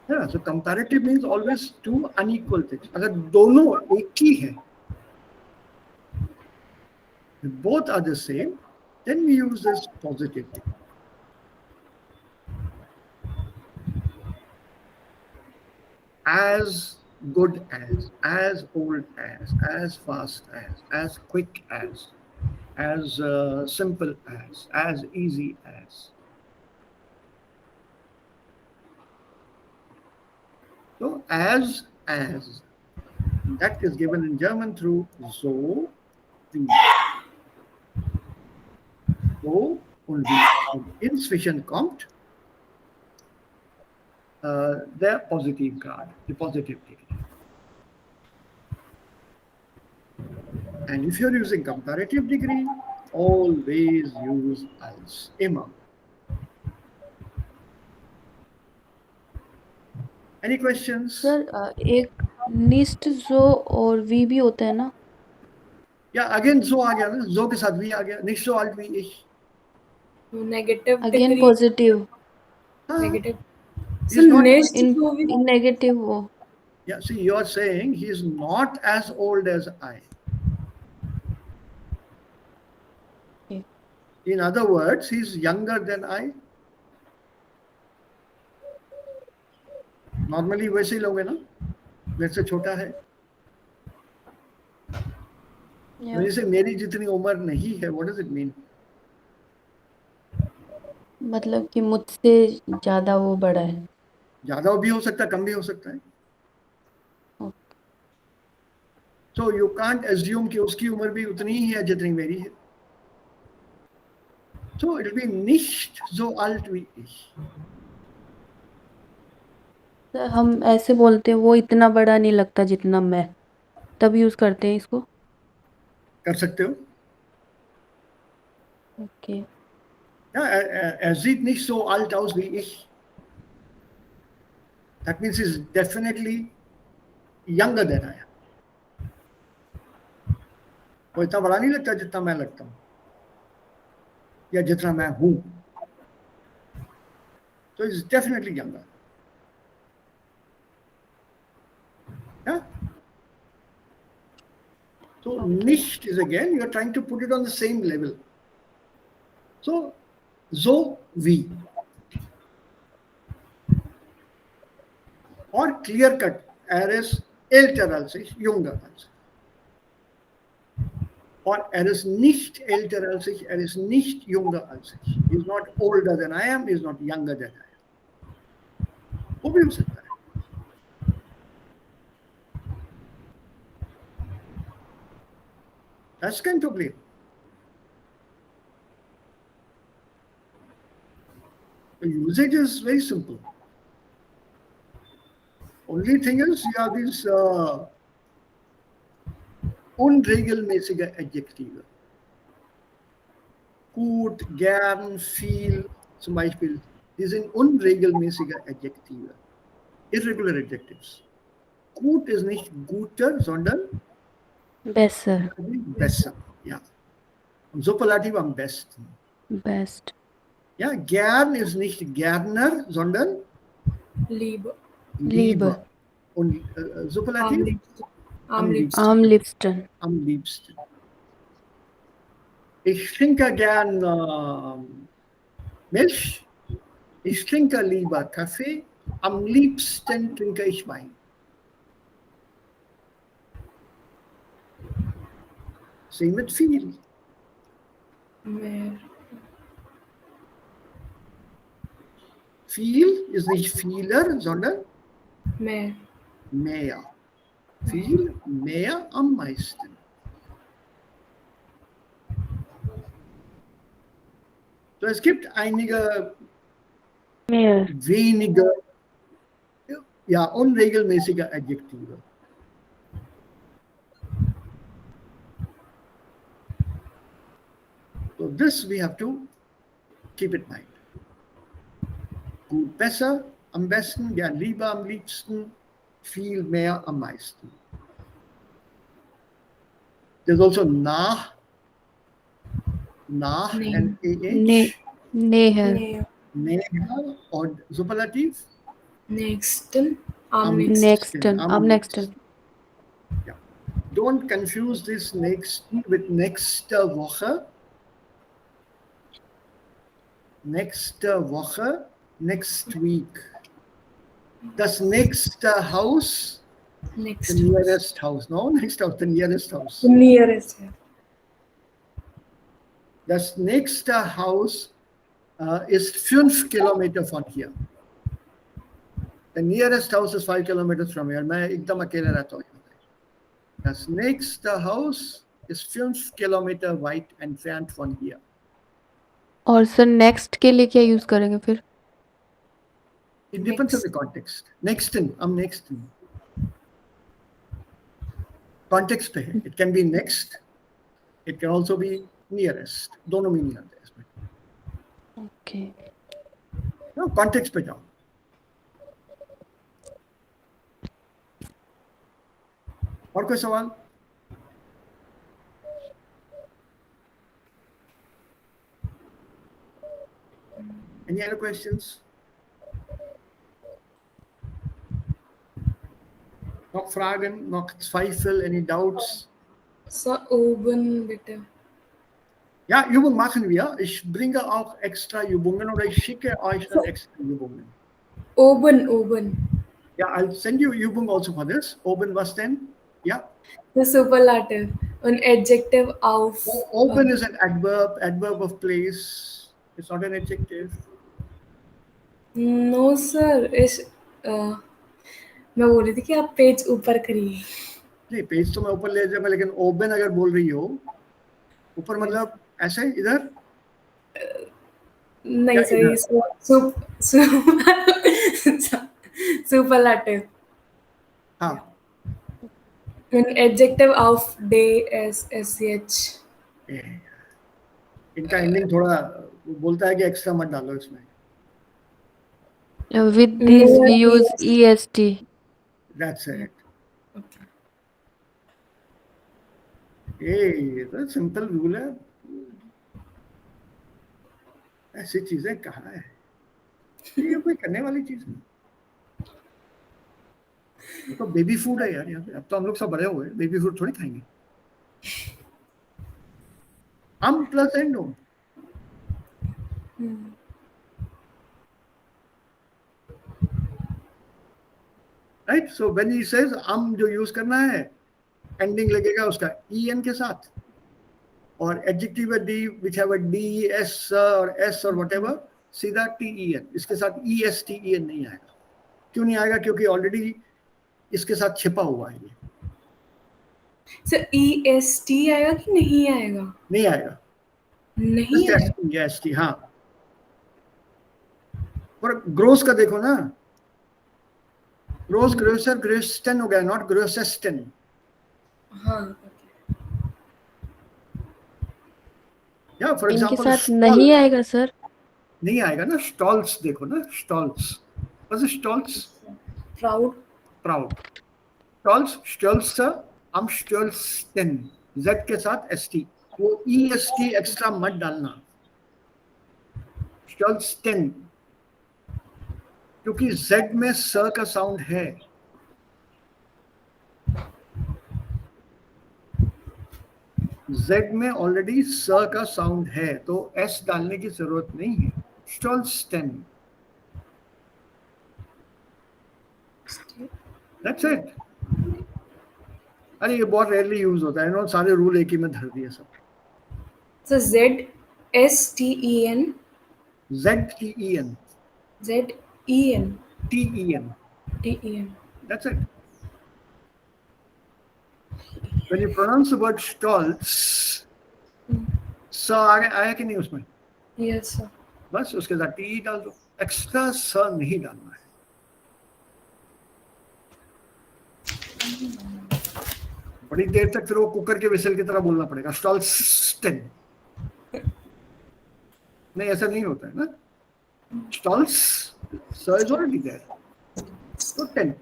Yeah, so comparative means always two unequal things. अगर दोनों एक ही है, if both are the same, then we use this positively. As good as old as fast as quick as simple as easy as. So as that is given in German through so, wie. So und wie inzwischen kommt der Positivgrad, the positive degree. And if you're using comparative degree, always use als. Immer. Any questions? Sir एक निस्ट जो और we भी होता है ना. Yeah, again so आ गया ना, so के साथ भी आ गया. Nicht so alt wie ich. Negative again degree. Positive. हाँ. Negative. He's So not- next इन जो भी नेगेटिव वो. Yeah, see, you're saying he's not as old as I. Okay. In other words, he's younger than I. Normally वैसे ही लोगे ना, मेरे से छोटा है. Yeah. मेरे से मेरी जितनी उम्र नहीं है, what does it mean? मतलब कि मुझसे ज्यादा वो बड़ा है। ज्यादा भी हो सकता है, कम भी हो सकता है. So you can't assume कि उसकी उम्र भी उतनी ही है जितनी मेरी है. So it'll be nicht so alt wie ich. Sir हम ऐसे बोलते हैं वो इतना बड़ा नहीं लगता जितना मैं, तब यूज करते हैं इसको. कर सकते हो. Okay. Ja, er sieht nicht so alt aus wie ich. That means he's definitely younger than I am. वो इतना बड़ा नहीं लगता जितना मैं लगता हूँ या जितना मैं हूँ. So he's definitely younger. Yeah. So nicht is again, you're trying to put it on the same level. So so wie. Or clear cut, er ist älter als ich, jünger als ich. Or er ist nicht älter als ich, er ist nicht jünger als ich. He is not older than I am, he is not younger than I am. वो भी हो सकता है. That's kein Problem. The usage is very simple. Only thing is, you have these unregelmäßige Adjektive. Gut, gern, viel, zum Beispiel. Die sind unregelmäßige Adjektive. Irregular adjectives. Gut ist nicht guter, sondern besser. besser. Ja. Und Superlativ am besten. Best. Ja, gern ist nicht gerner, sondern Lieber. lieber. Und Am Superlativ? liebsten. Am liebsten. Am liebsten. Am liebsten. Ich trinke gern Milch. Ich trinke lieber Kaffee. Am liebsten trinke ich Wein. Same mit viel. Mehr. Viel ist nicht vieler, sondern Mehr. mehr. Viel, mehr, am meisten. So, es gibt einige Mehr. wenige ja, unregelmäßige Adjektive. So this we have to keep in mind. Gut, besser, am besten, gern lieber, am liebsten, viel mehr, am meisten. There's also nach, Nee. and Ne- ah, Näher. Näher. näher und Superlativ. Nächsten. Am Am nächsten. Nächsten. Am nächsten. Yeah. Don't confuse this nächsten with nächste Woche. Nächste Woche, next week. Das nächste Haus, the Next. nearest house. No, next house, the nearest house. The nearest. Yeah. Das nächste Haus ist 5 Kilometer von hier. The nearest house is 5 kilometers from here. मैं एकदम अकेले रहता हूँ. Das nächste Haus ist 5 Kilometer weit entfernt von hier. और sir next के लिए क्या use करेंगे फिर? It depends on Next. the context. Nexten, am nächsten. Context पे है. It can be next. It can also be nearest. दोनों meaning आते हैं इसमें. ओके. No, context पे जाओ. और कोई सवाल? Any other questions? Noch Fragen, noch Zweifel, any doubts? So, oben bitte. Ja, Übung machen wir. Ich bringe auch extra Übungen oder ich schicke euch dann extra Übungen. Oben, oben. Ja, I'll send you Übung also for this. Oben, was denn? Ja. The superlative. An adjective auf. Open is an adverb of place. It's not an adjective. No sir, इस मैं बोल रही थी कि आप page ऊपर करिए। नहीं, पेज तो मैं ऊपर ले जाऊंगा, लेकिन ओबन अगर बोल रही हो ऊपर मतलब ऐसे इधर या नहीं सर, इधर? ये सुपरलेटिव, हाँ, adjective of day S S C H. ये, इनका एंडिंग थोड़ा बोलता है कि एक्स्ट्रा मत डालो इसमें। With these we use est. That's it. ये तो सिंपल रूल है, ऐसी चीजें कहाँ है, ये कोई करने वाली चीज नहीं। ये तो बेबी फूड है यार, यहाँ पे अब तो हम लोग सब बड़े हो गए, बेबी फूड थोड़ी खाएंगे। am प्लस एंड हो, right? So when he says am जो यूज करना है, एंडिंग लगेगा उसका en के साथ, और एडजेक्टिव है D, which have a D S और एस और व्हाटएवर, सीधा टी इसके साथ ESTEN नहीं आएगा। क्यों नहीं आएगा? क्योंकि ऑलरेडी इसके साथ छिपा हुआ है, ये सर EST आएगा कि नहीं आएगा? नहीं आएगा। नहीं आएगा। EST, हाँ। पर ग्रोस का देखो ना, ग्रोस ग्रोसर ग्रोस्टन हो गया, नॉट ग्रोसेस्टन। हाँ, या फॉर इनके एग्जांपल साथ नहीं आएगा सर। नहीं आएगा ना। स्टॉल्स देखो ना, स्टॉल्स, बस stalls, proud, proud, stalls, stalls, हम स्टॉल्स्टन, जेड के साथ ST, वो EST एक्स्ट्रा मत डालना, स्टॉल्स्टन, क्योंकि जेड में स का साउंड है। जेड में ऑलरेडी स का साउंड है, तो S डालने की जरूरत नहीं है। स्टॉल्स्टन, दैट्स इट। अरे ये बहुत रेयरली यूज होता है, सारे रूल एक ही में धर दिए सब। Sir ZSTEN, ZTEN, ZEN, TEN, TEN. that's it. When you pronounce the word stolz, स आया कि नहीं उसमें? Yes sir. बस उसके साथ टी डाल दो, एक्स्ट्रा स नहीं डालना है। बड़ी देर तक फिर वो कुकर के विसल की तरह बोलना पड़ेगा, स्टॉल्स्टन। नहीं, ऐसा नहीं होता है ना। Stalls, S is already there, so 10,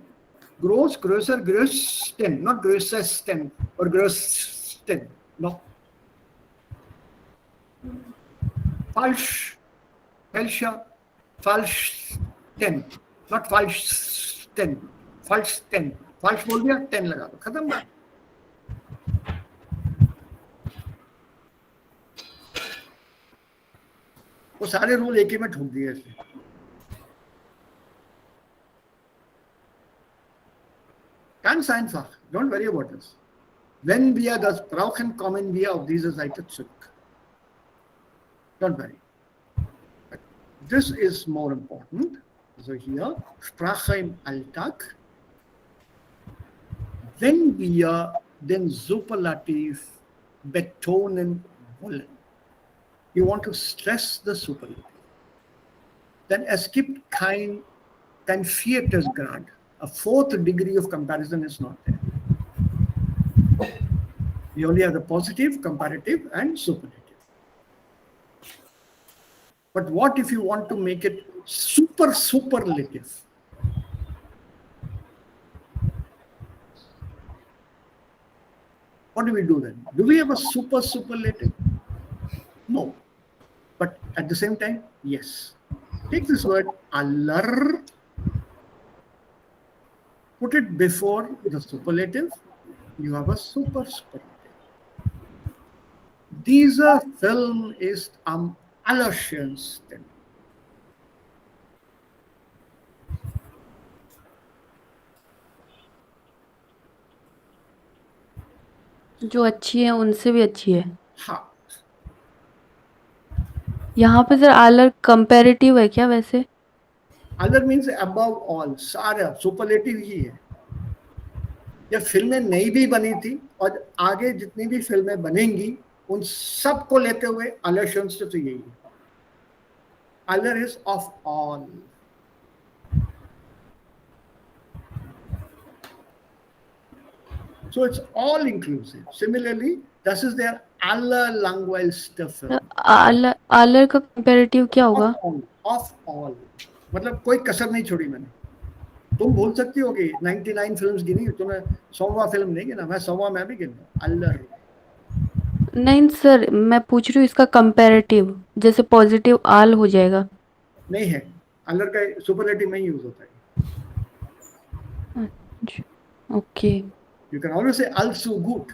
gross, grosser, grossten, not grossesten or grossten, no. Falsch, falscher, falschen, not falschen, falschen, falsch बोल दिया, 10 लगा दो, खत्म बात। वो सारे रूल एक ही में ठोक दिए इसने। Ganz einfach, don't worry about this. Wenn wir das brauchen, kommen wir auf diese Seite zurück. Don't worry. But this is more important. So hier, Sprache im Alltag. Wenn wir den Superlativ betonen wollen, you want to stress the Superlativ, then es gibt kein viertes Grad. A fourth degree of comparison is not there. You only have the positive, comparative, and superlative. But what if you want to make it superlative? What do we do then? Do we have a superlative? No. But at the same time, yes. Take this word aller, put it before the superlative, you have a superlative. Dieser Film ist am allerschönsten. जो अच्छी है उनसे भी अच्छी है। हाँ, यहाँ पे सर आलर कंपैरेटिव है क्या वैसे? अदर मीन्स अबव ऑल, सारा सुपरलेटिव ही है। जब फिल्में नई भी बनी थी और आगे जितनी भी फिल्में बनेंगी उन सबको लेते हुए अलर शब्द तो यही है, अलर is of all. So it's all inclusive. Similarly, this is their allerlangweilste film. आलर का कंपैरेटिव क्या होगा? Of all. मतलब कोई कसर नहीं छोड़ी मैंने। तुम भूल सकती हो कि 99 फिल्म्स गिनी, तुम्हें 100वां फिल्म नहीं गिना, मैं 100वां मैं भी गिना। अल्लर नहीं सर, मैं पूछ रही हूँ इसका कंपैरेटिव, जैसे पॉजिटिव आल हो जाएगा। नहीं है, अल्लर का सुपरलेटिव में यूज होता है। Okay. You can always say allzu gut,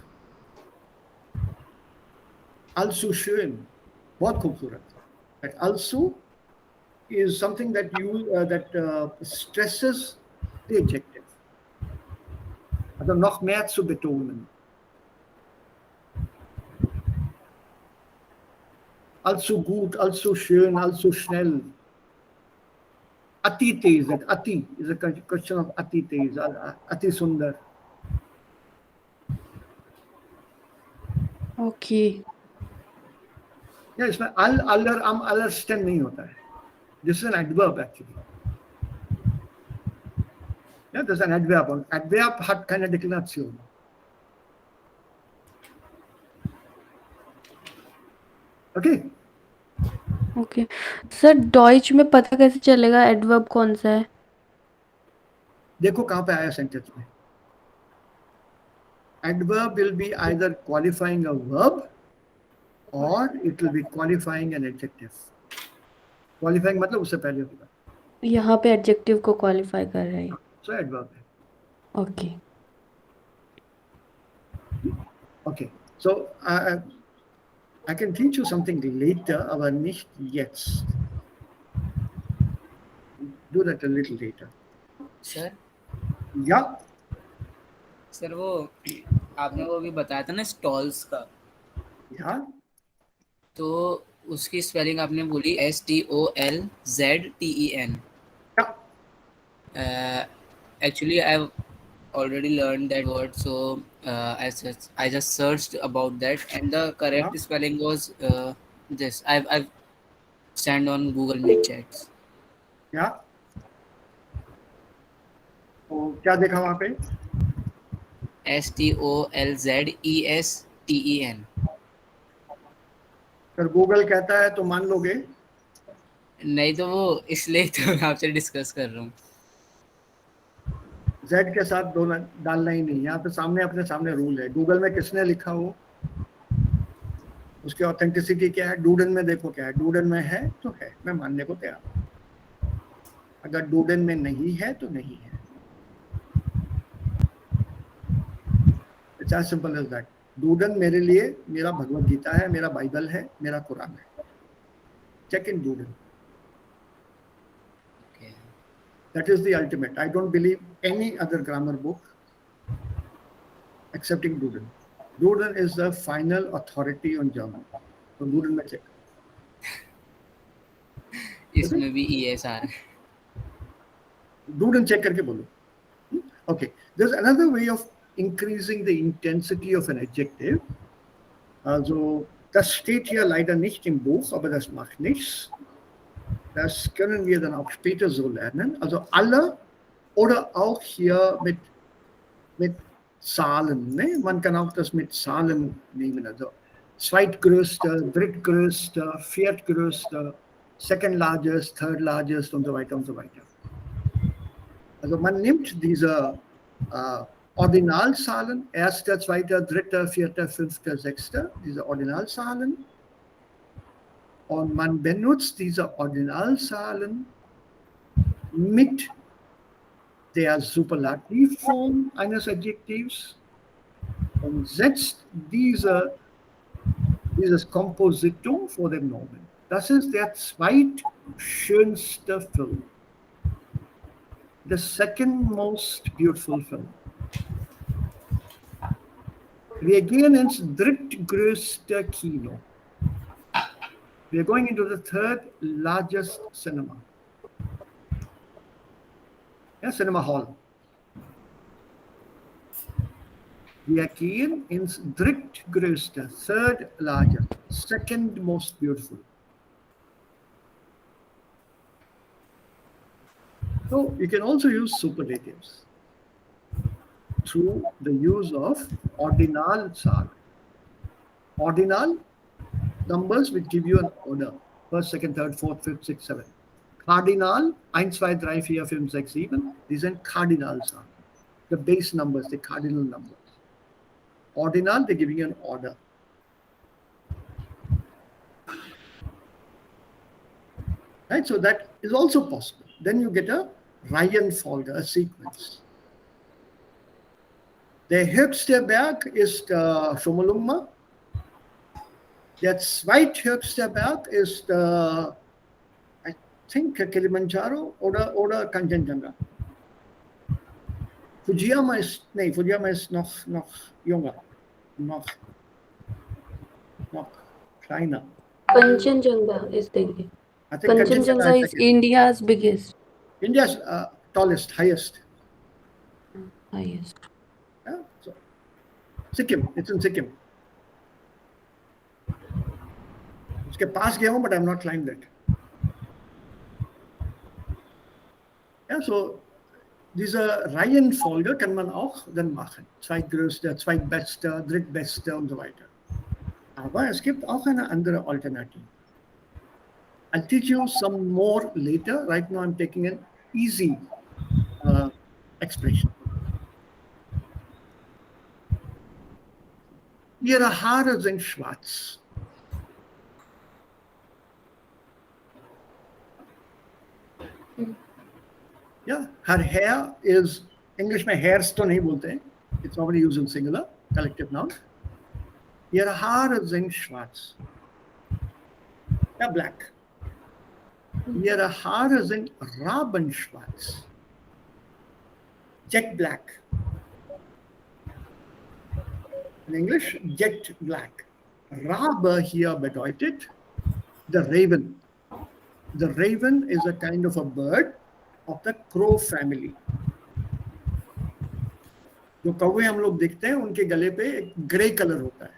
allzu schön, बहुत खूबसूरत। That allzu is something that stresses the adjective, also noch mehr zu betonen. Allzu gut, allzu schön, allzu schnell. Ati tez, that ati is a question of ati tez, ati sundar. Okay. या इसमें अल अलर अम अलर stem नहीं होता है, this is an adverb actually. Yeah, there's an adverb. Adverb hat keine Deklination. Okay? Okay sir, Deutsche में पता कैसे चलेगा adverb कौन सा है? देखो कहाँ पे आया सेंटेंस में। Adverb will be either qualifying a verb or it will be qualifying an adjective. Qualifying मतलब उससे पहले होगा। यहाँ पे एडजेक्टिव को क्वालिफाई कर रहा है। So adverb है। Okay. Okay. So I can teach you something later, aber nicht jetzt. Do that a little later. Sir Yeah. Sir वो आपने वो भी बताया था ना स्टॉल्स का, Yeah. तो उसकी स्पेलिंग आपने बोली STOLZTEN। Yeah. Actually I've already learned that word, so I just searched about that and the correct spelling was this. I've stand on Google Meet chats. Yeah. तो क्या देखा वहां पे? STOLZESTEN। अगर गूगल कहता है तो मान लोगे? नहीं तो वो इसलिए तो मैं आपसे डिस्कस कर रहा हूँ। Z के साथ दो डालना ही नहीं, यहाँ पे सामने अपने सामने रूल है। गूगल में किसने लिखा हो, उसकी ऑथेंटिसिटी क्या है? डूडन में देखो क्या है, डूडन में है तो है, मैं मानने को तैयार हूँ। अगर डूडन में नहीं है तो नहीं है। It's as simple as that. Duden मेरे लिए मेरा भगवत गीता है, मेरा बाइबल है, मेरा कुरान है। Check in Duden. Okay. That is the ultimate. I don't believe any other grammar book excepting Duden. Duden is the final authority on German. So Duden में check. इसमें भी ES आ रहा है। Duden check करके बोलो। Okay. There's another way of increasing the intensity of an adjective. Also, das steht hier leider nicht im Buch, aber das macht nichts. Das können wir dann auch später so lernen. Also alle oder auch hier mit Zahlen. Ne? Man kann auch das mit Zahlen nehmen. Also zweitgrößter, drittgrößter, viertgrößter, second largest, third largest und so weiter und so weiter. Also man nimmt diese Ordinalzahlen, erster, zweiter, dritter, vierter, fünfter, sechster, diese Ordinalzahlen, und man benutzt diese Ordinalzahlen mit der Superlativform eines Adjektivs und setzt dieses Kompositum vor dem Nomen. Das ist der zweitschönste Film. The second most beautiful film. Wir gehen ins drittgrößte Kino. We are going into the third largest cinema. Yeah, cinema hall. Wir gehen ins drittgrößte, third largest, second most beautiful. So you can also use superlatives through the use of Ordinalzahl. Ordinal numbers which give you an order. First, second, third, fourth, fifth, sixth, seventh. Cardinal, 1, 2, 3, 4, 5, 6, 7. These are Cardinalzahl. The base numbers, the cardinal numbers. Ordinal, they're giving you an order. Right, so that is also possible. Then you get a Reihenfolge, a sequence. Der höchste Berg ist Chomolungma. Der zweithöchste Berg ist, I think, Kilimanjaro oder Kanchenjunga. Fujiyama ist noch jünger, noch kleiner. Kanchenjunga is the I think Kanchenjunga is second. India's biggest. India's tallest, highest. Highest. Yeah, so Sikkim, it's in Sikkim. उसके पास गया हूँ, but I'm not climbed it. Ja, so diese Reihenfolge kann man auch dann machen. Zweitgrößte, zweitbeste, drittbeste und so weiter. Aber es gibt auch eine andere Alternative. I'll teach you some more later. Right now I'm taking an easy expression. Ihre Haare sind schwarz. Yeah, her hair is, English में hairs तो नहीं बोलते हैं. It's normally used in singular, collective noun. Ihre Haare sind schwarz. Yeah, black. Ihre Haare sind rabenschwarz. Jet black. In English, jet black. Rabe hier bedeutet the raven. The raven is a kind of a bird of the crow family. जो कौवे हम लोग देखते हैं उनके गले पे एक ग्रे कलर होता है.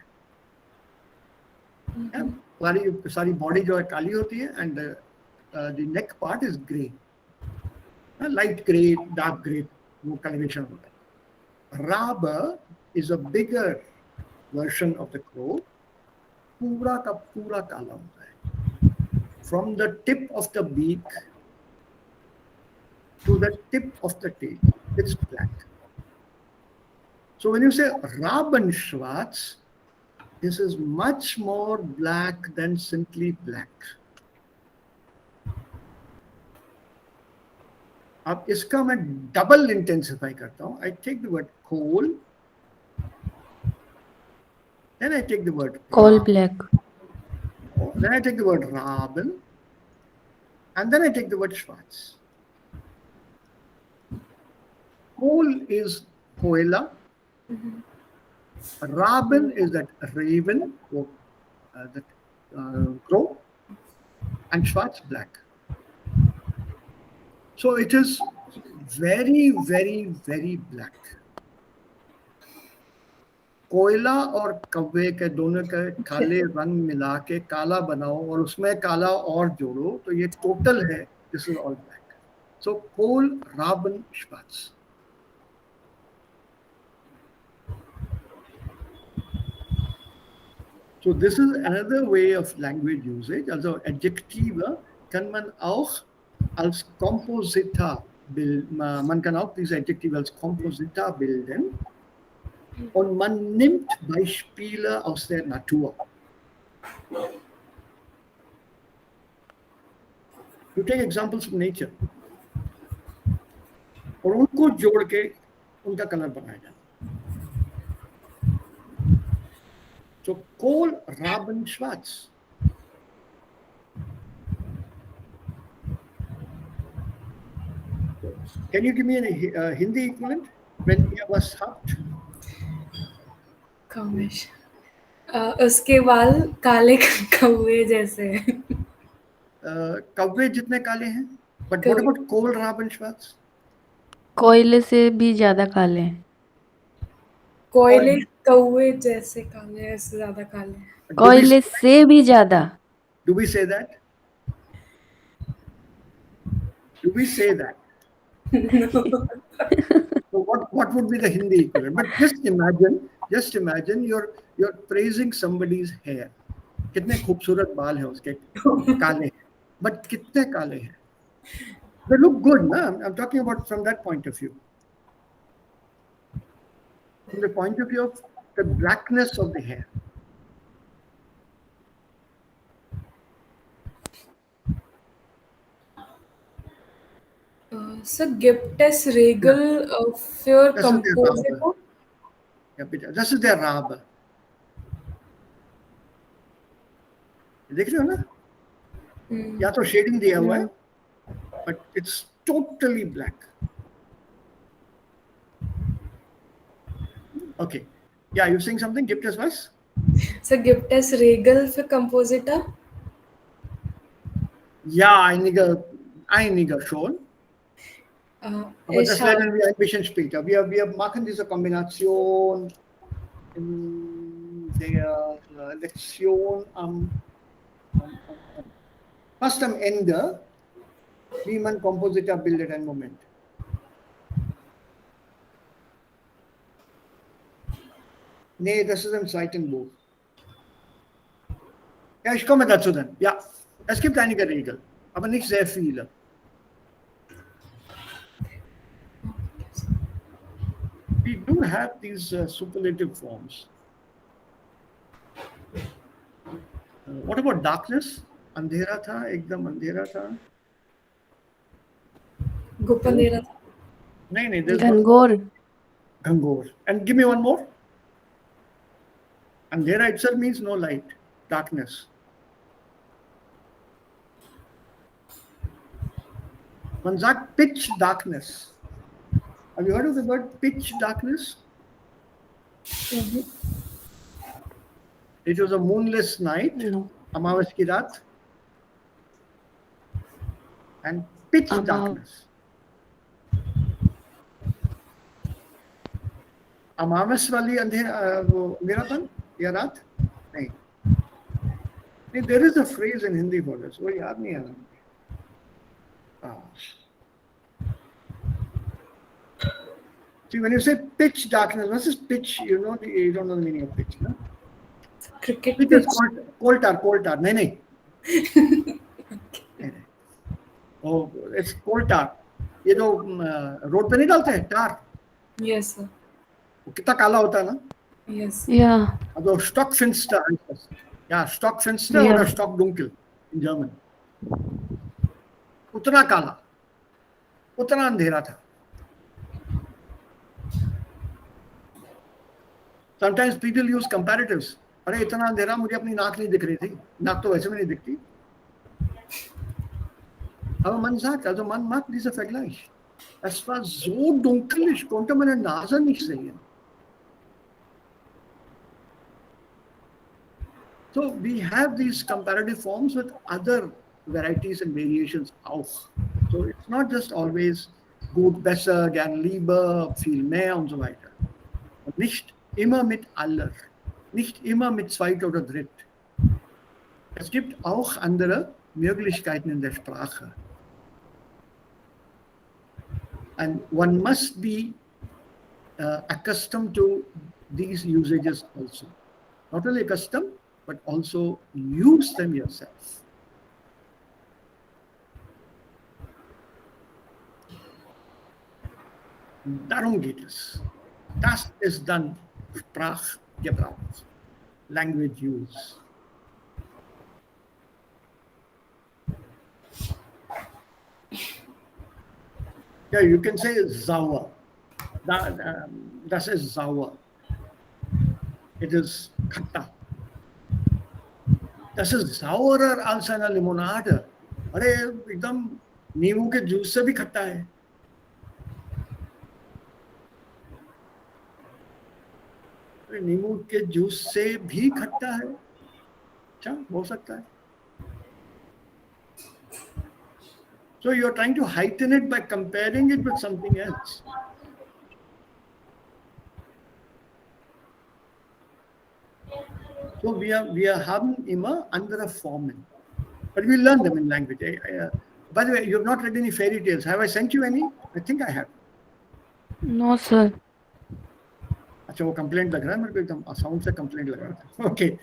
सारी बॉडी जो है काली होती है and the neck part is grey, light grey, dark grey, वो कलरेशन होता है. राब is a bigger version of the crow, पूरा का पूरा काला होता है. From the tip of the beak to the tip of the tail, it's black. So when you say Rabenschwarz, this is much more black than simply black. अब इसका मैं double intensify करता हूं. I take the word coal, then I take the word Coal black. then I take the word Raben, and then I take the word Schwarz. Coal is Koela. Raben is that raven, or that crow, and Schwarz black. So it is very, very, very black. कोयला और कव्वे के दोनों के काले रंग मिला के काला बनाओ और उसमें काला और जोड़ो तो ये टोटल है. This is all black. So Kohl, Raben, Schwarz. So this is another way of language usage. Also Adjektive kann man auch als Komposita bilden. Man kann auch diese Adjektive als Komposita bilden. Und man nimmt Beispiele aus der Natur. You take examples from nature. और उनको जोड़ के उनका colour बनाया जाता है. So Kohl, Raben, Schwarz. Can you give me a Hindi equivalent? When he was habt? कौमेश. उसके बाल काले कौवे जैसे हैं. कौवे जितने काले हैं. But what about Kohl, Raben, Schwarz? कोयले से भी ज्यादा काले हैं। कोयले कौवे जैसे काले हैं, इससे ज्यादा काले हैं। कोयले से भी ज्यादा। Do we say that? Do we say that? So what would be the Hindi equivalent? But just imagine you're praising somebody's hair. कितने खूबसूरत बाल हैं उसके, काले हैं, but कितने काले हैं? They look good, na? I'm talking about from that point of view. From the point of view of the blackness of the hair. Sir, Giptus regal of your This is their compositor. Rab. Yeah, बेटा, this is their Rab. देख रहे हो ना? या तो shading दिया हुआ है, but it's totally black. Okay. Yeah, you saying something? Giptus was? Sir, Giptus regal for compositor. Ja, einige schon. Aber Ich das lernen wir ein bisschen später. Wir machen diese Kombination in der Lektion fast am Ende, wie man Kompositor bildet. Einen Moment. Nee, das ist im zweiten Buch. Ja, ich komme dazu dann. Ja, es gibt einige Regeln, aber nicht sehr viele. We do have these superlative forms. What about darkness? अंधेरा था, एकदम अंधेरा था. गुप्त अंधेरा था. नहीं, there's one. घनघोर। Ghangor. And give me one more. Andhera itself means no light, darkness. Man sagt pitch darkness. Have you heard of the word pitch darkness? It was a moonless night, No. Amavas ki raat, and pitch Amav- darkness. अमावस वाली अंधेरा था या रात नहीं. There is a phrase in Hindi for this. वो याद नहीं आ रहा. See, when you say pitch darkness, what is pitch? You don't know the meaning of pitch, no? Cricket Pitch is coal tar. नहीं. Oh, it's coal tar. ये जो road पे नहीं डालते हैं tar, Yes, sir. वो कितना काला होता है ना? Yes. Ja. Also Stockfinster heißt das. Ja, Stockfinster Ja. oder Stockdunkel in German. उतना काला, उतना अंधेरा था. Sometimes people use comparatives. अरे इतना अंधेरा, मुझे अपनी नाक नहीं दिख रही थी. नाक तो वैसे भी नहीं दिखती. Aber man sagt, also man macht diese Vergleich. Es war so dunkel, ich konnte meine Nase nicht sehen. So we have these comparative forms with other varieties and variations auch. So it's not just always gut, besser, gern lieber, viel mehr und so weiter. Und nicht immer mit aller, nicht immer mit zweit oder dritt. Es gibt auch andere Möglichkeiten in der Sprache. And one must be accustomed to these usages also. Not only accustomed, but also use them yourself. Darum geht es. Das ist dann Sprachgebrauch, language use. Yeah, you can say sauer. Das ist sauer. It is khatta. Das ist saurer als eine Limonade. अरे एकदम नींबू के juice से भी खट्टा है. अरे नींबू के जूस से भी खट्टा है. अच्छा, हो सकता है. So you're trying to heighten it by comparing it with something else. So wir haben immer andere Formen. But we learn them in language. By the way, you have not read any fairy tales. Have I sent you any? I think I have. No, sir. अच्छा वो complaint लग रहा है मेरे को एकदम sound से complaint लग रहा था okay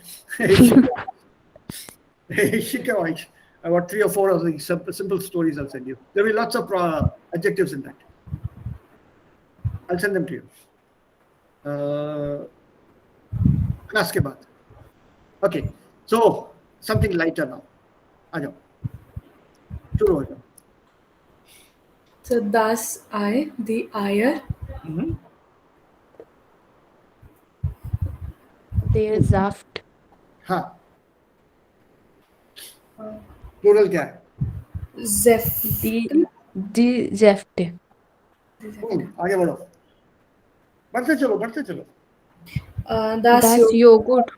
I got 3 or 4 of these simple stories I'll send you. There will be lots of adjectives in that. I'll send them to you. Class के बाद. Okay, so something lighter now. आ जाओ. शुरू हो जाओ. So das Ei, die Eier. Der Saft. हाँ. Plural क्या है? Zef. Die Säfte. आगे बढ़ो. बढ़ते चलो. Das Das Joghurt.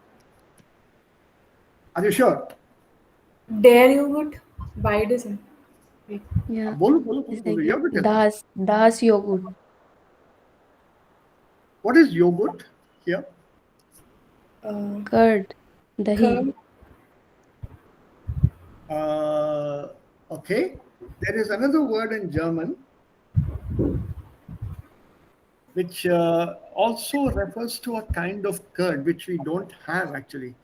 Are you sure? Der Joghurt. Beide sind. Yeah. बोलो. It's You have to like tell. das Joghurt. What is yogurt here? Curd. Dahi. Okay. There is another word in German which also refers to a kind of curd which we don't have actually,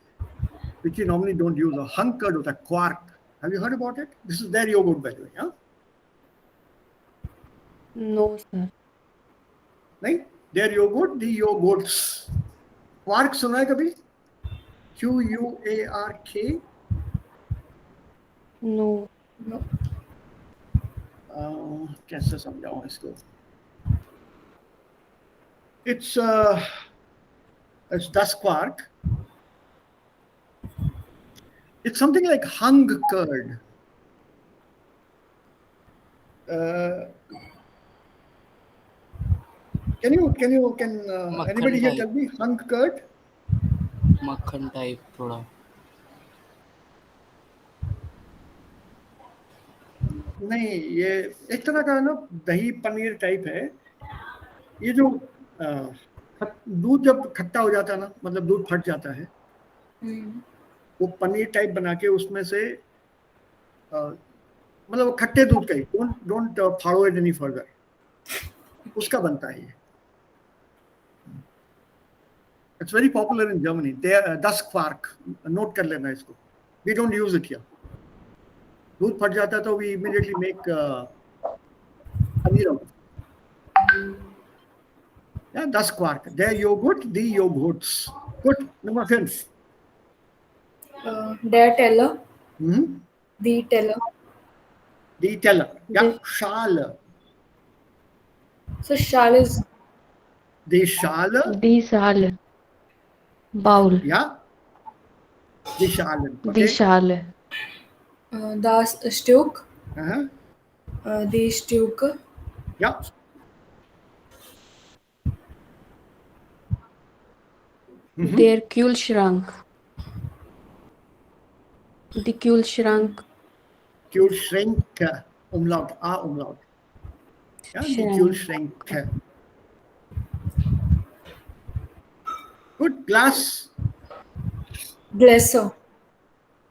which we normally don't use. A hung curd with a quark. Have you heard about it? This is their yogurt, by the way. Huh? No, sir. Right? Their yogurt, the yogurts. Quark सुना है कभी? QUARK. No. कैसे समझाऊं इसको? It's dust quark. It's something like hung curd. Can anybody here tell me hung curd? मक्खन type थोड़ा. नहीं, ये एक तरह का ना दही पनीर टाइप है. ये जो दूध जब खट्टा हो जाता है ना, मतलब दूध फट जाता है, वो पनीर टाइप बना के उसमें से मतलब वो खट्टे दूध का ही, don't follow it any further, उसका बनता है ये. It's very popular in Germany. दस क्वार्क, नोट कर लेना इसको. We don't use it here. दूध फट जाता है तो we immediately make paneer out. Yeah, das Quark. Der Joghurt, die Joghurts. Gut, Nummer 5. Der Teller. Die Teller. Die Teller. Ja, Schale. So Schale is Die Schale. Die Schale. Bowl. Ja. Die Schalen. Okay. Die Schale. das Stück. Aha. Die Stücke. Ja. Der Kühlschrank. Die Kühlschrank. Kühlschränke. Umlaut. A Umlaut. Ja, die Schrank. Kühlschränke. Gut, Glas. Gläser.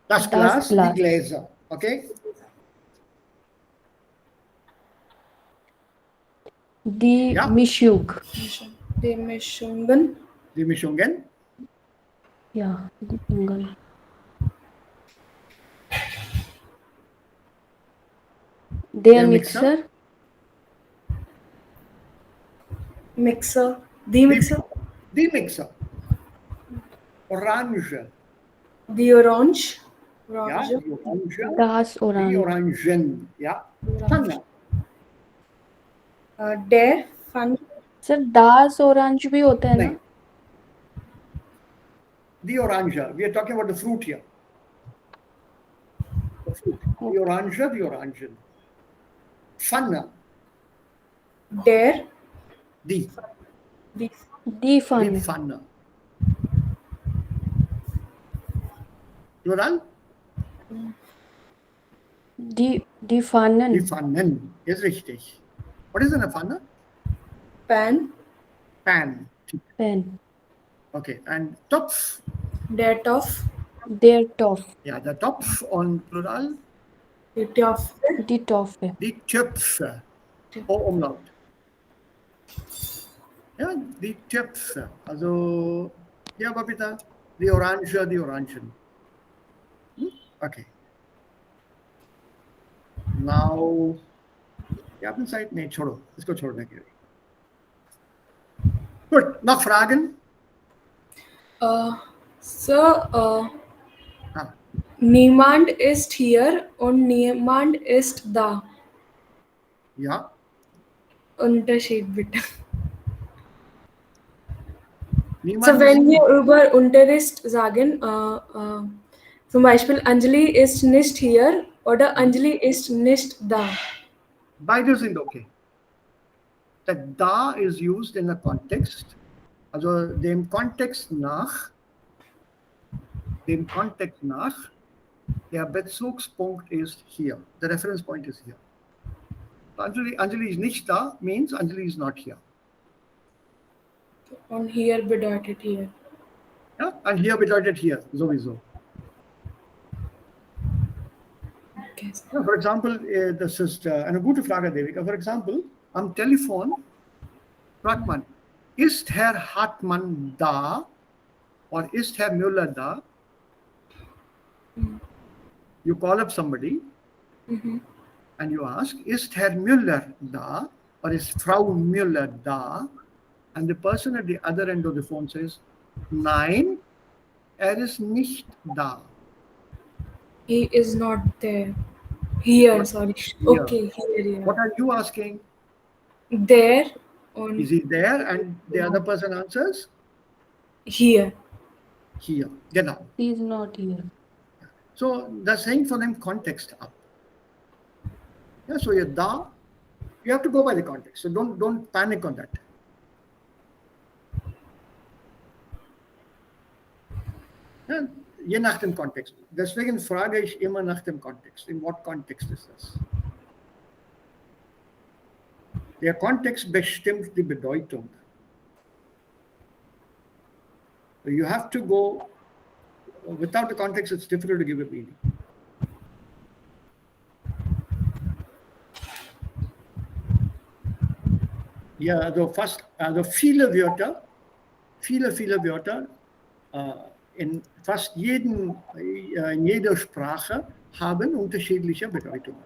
Das Das Glas, die Glas. Gläser. Okay. Die Ja. Mischung. Die Mischungen. Die Mischungen. Ja, die Mischungen. Der Mixer. Mixer. Mixer. Die Mixer. Die Mixer. Orange. Die Orange. Ja, Orange. die Orange. Das Die Orange. Orangen. Ja. Pfanne. Der Pfann. Sir दास orange भी होता है ना? नहीं. The orange. We are talking about the fruit here. The fruit. The orange, the orangen. Pfanne. Der. Die. Die. Die Die Pfanne. Pfanne. Plural? Die Pfannen. Die Pfannen ist richtig. What is eine Pfanne? Pan, Pan. Pen. Okay, and Topf. der Topf, Der Topf. Ja, der Topf und Plural, die Topf, Die Topfe. die Töpfe. Oh, Umlaut. Ja, die Töpfe. Also, ja, aber bitte, die Orange, die Orangen. Okay. Now, wir haben Zeit? Nee, छोड़ो. इसको छोड़ने के लिए. Gut, noch Fragen? Sir, Ah, niemand ist hier und niemand ist da. ja. Unterschied bitte. Niemand So, wenn ist, wir über Unterricht sagen, zum Beispiel Anjali ist nicht hier oder Anjali ist nicht da. beide sind okay. That da is used in a context. Also dem Kontext nach, der Bezugspunkt ist hier. The reference point is here. Anjali is nicht da means Anjali is not here. Und hier bedeutet hier. Ja? Und hier bedeutet hier, sowieso. Okay. Ja, for example, das ist eine gute Frage, Devika. For example, am Telefon fragt man, ist Herr Hartmann da or ist Herr Müller da? You call up somebody and you ask, ist Herr Müller da or is Frau Müller da? And the person at the other end of the phone says, nein, ist nicht da. He is not there. Here, What? sorry. Here. Okay, here, What yeah. are you asking? There on Is he there? And the other person answers, here. here. Genau. He is not here. So the saying for them context up. Yeah, so you're da, you have to go by the context. So don't panic on that. Ja, je nach dem Kontext. Deswegen frage ich immer nach dem Kontext. In what context ist das? Der Kontext bestimmt die Bedeutung. So you have to go, without the context, it's difficult to give a meaning. Ja, also viele Wörter, in fast in jeder Sprache haben unterschiedliche Bedeutungen.